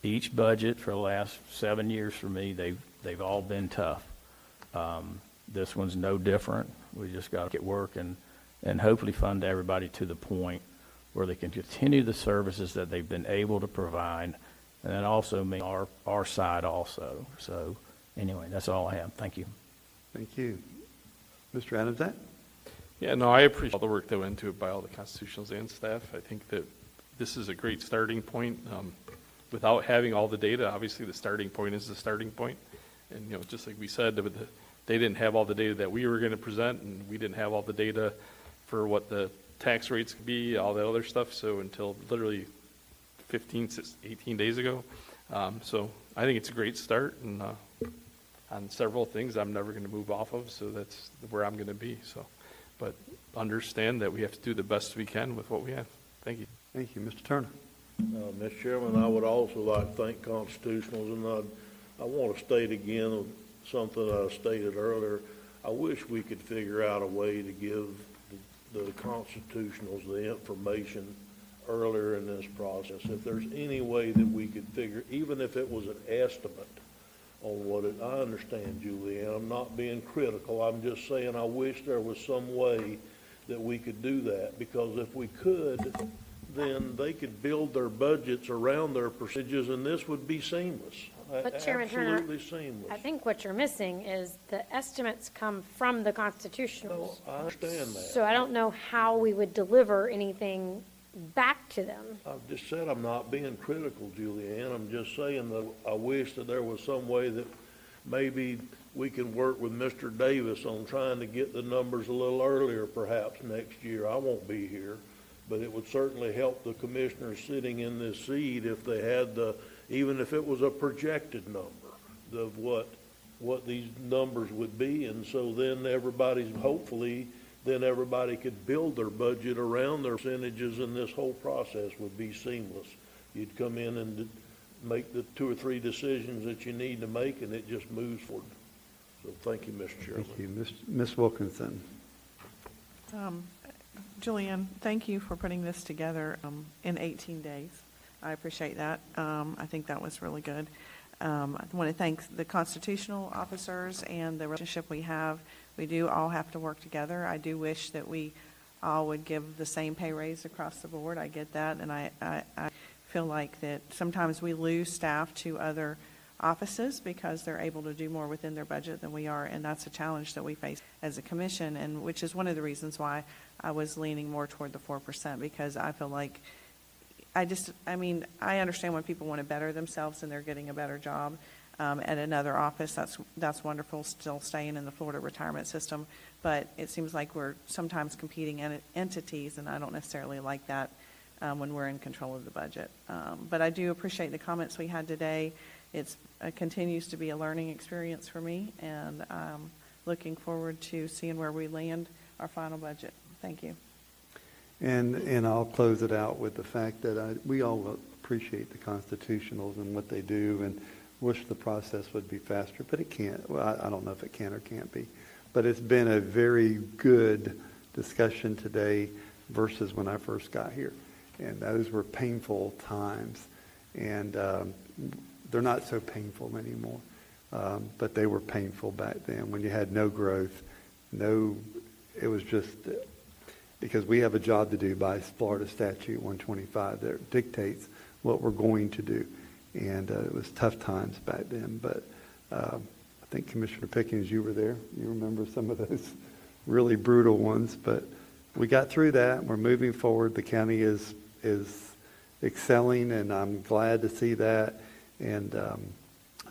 each budget for the last 7 years for me, they've all been tough. This one's no different. We just got to get working and hopefully fund everybody to the point where they can continue the services that they've been able to provide, and that also means our side also. So anyway, that's all I have. Thank you. Thank you. Mr. Adamczak? Yeah, no, I appreciate all the work that went into it by all the constitutionals and staff. I think that this is a great starting point. Without having all the data, obviously the starting point is the starting point. And, just like we said, they didn't have all the data that we were going to present, and we didn't have all the data for what the tax rates could be, all that other stuff. So until literally 18 days ago. So I think it's a great start, and on several things I'm never going to move off of, so that's where I'm going to be. So, but understand that we have to do the best we can with what we have. Thank you. Thank you. Mr. Turner? Mr. Chairman, I would also like to thank constitutionals, and I want to state again something I stated earlier. I wish we could figure out a way to give the constitutionals the information earlier in this process. If there's any way that we could figure, even if it was an estimate on what it, I understand, Julianne, I'm not being critical. I'm just saying I wish there was some way that we could do that, because if we could, then they could build their budgets around their percentages, and this would be seamless. But Chairman Turner, Absolutely seamless. I think what you're missing is the estimates come from the constitutionals. I understand that. So I don't know how we would deliver anything back to them. I've just said I'm not being critical, Julianne. I'm just saying that I wish that there was some way that maybe we can work with Mr. Davis on trying to get the numbers a little earlier, perhaps next year. I won't be here, but it would certainly help the commissioners sitting in this seat if they had even if it was a projected number of what these numbers would be. And so then hopefully everybody could build their budget around their percentages, and this whole process would be seamless. You'd come in and make the 2 or 3 decisions that you need to make, and it just moves forward. So thank you, Mr. Chairman. Thank you. Ms. Wilkinson? Julianne, thank you for putting this together in 18 days. I appreciate that. I think that was really good. I want to thank the constitutional officers and the relationship we have. We do all have to work together. I do wish that we all would give the same pay raise across the board. I get that, and I feel like that sometimes we lose staff to other offices because they're able to do more within their budget than we are, and that's a challenge that we face as a commission, and which is one of the reasons why I was leaning more toward the 4%, because I feel like I understand when people want to better themselves and they're getting a better job at another office. That's wonderful, still staying in the Florida retirement system, but it seems like we're sometimes competing entities, and I don't necessarily like that when we're in control of the budget. But I do appreciate the comments we had today. It continues to be a learning experience for me, and I'm looking forward to seeing where we land our final budget. Thank you. And I'll close it out with the fact that we all appreciate the constitutionals and what they do, and wish the process would be faster, but it can't. Well, I don't know if it can or can't be. But it's been a very good discussion today versus when I first got here. And those were painful times. And they're not so painful anymore. But they were painful back then when you had no growth. It was just because we have a job to do by Florida Statute 125 that dictates what we're going to do. And it was tough times back then. But I think Commissioner Pickens, you were there. You remember some of those really brutal ones. But we got through that. We're moving forward. The county is excelling, and I'm glad to see that. And I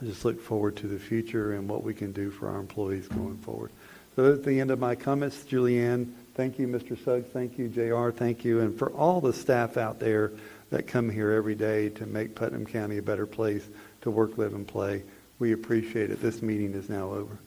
just look forward to the future and what we can do for our employees going forward. So that's the end of my comments. Julianne, thank you. Mr. Suggs, thank you. JR, thank you. And for all the staff out there that come here every day to make Putnam County a better place to work, live, and play, we appreciate it. This meeting is now over.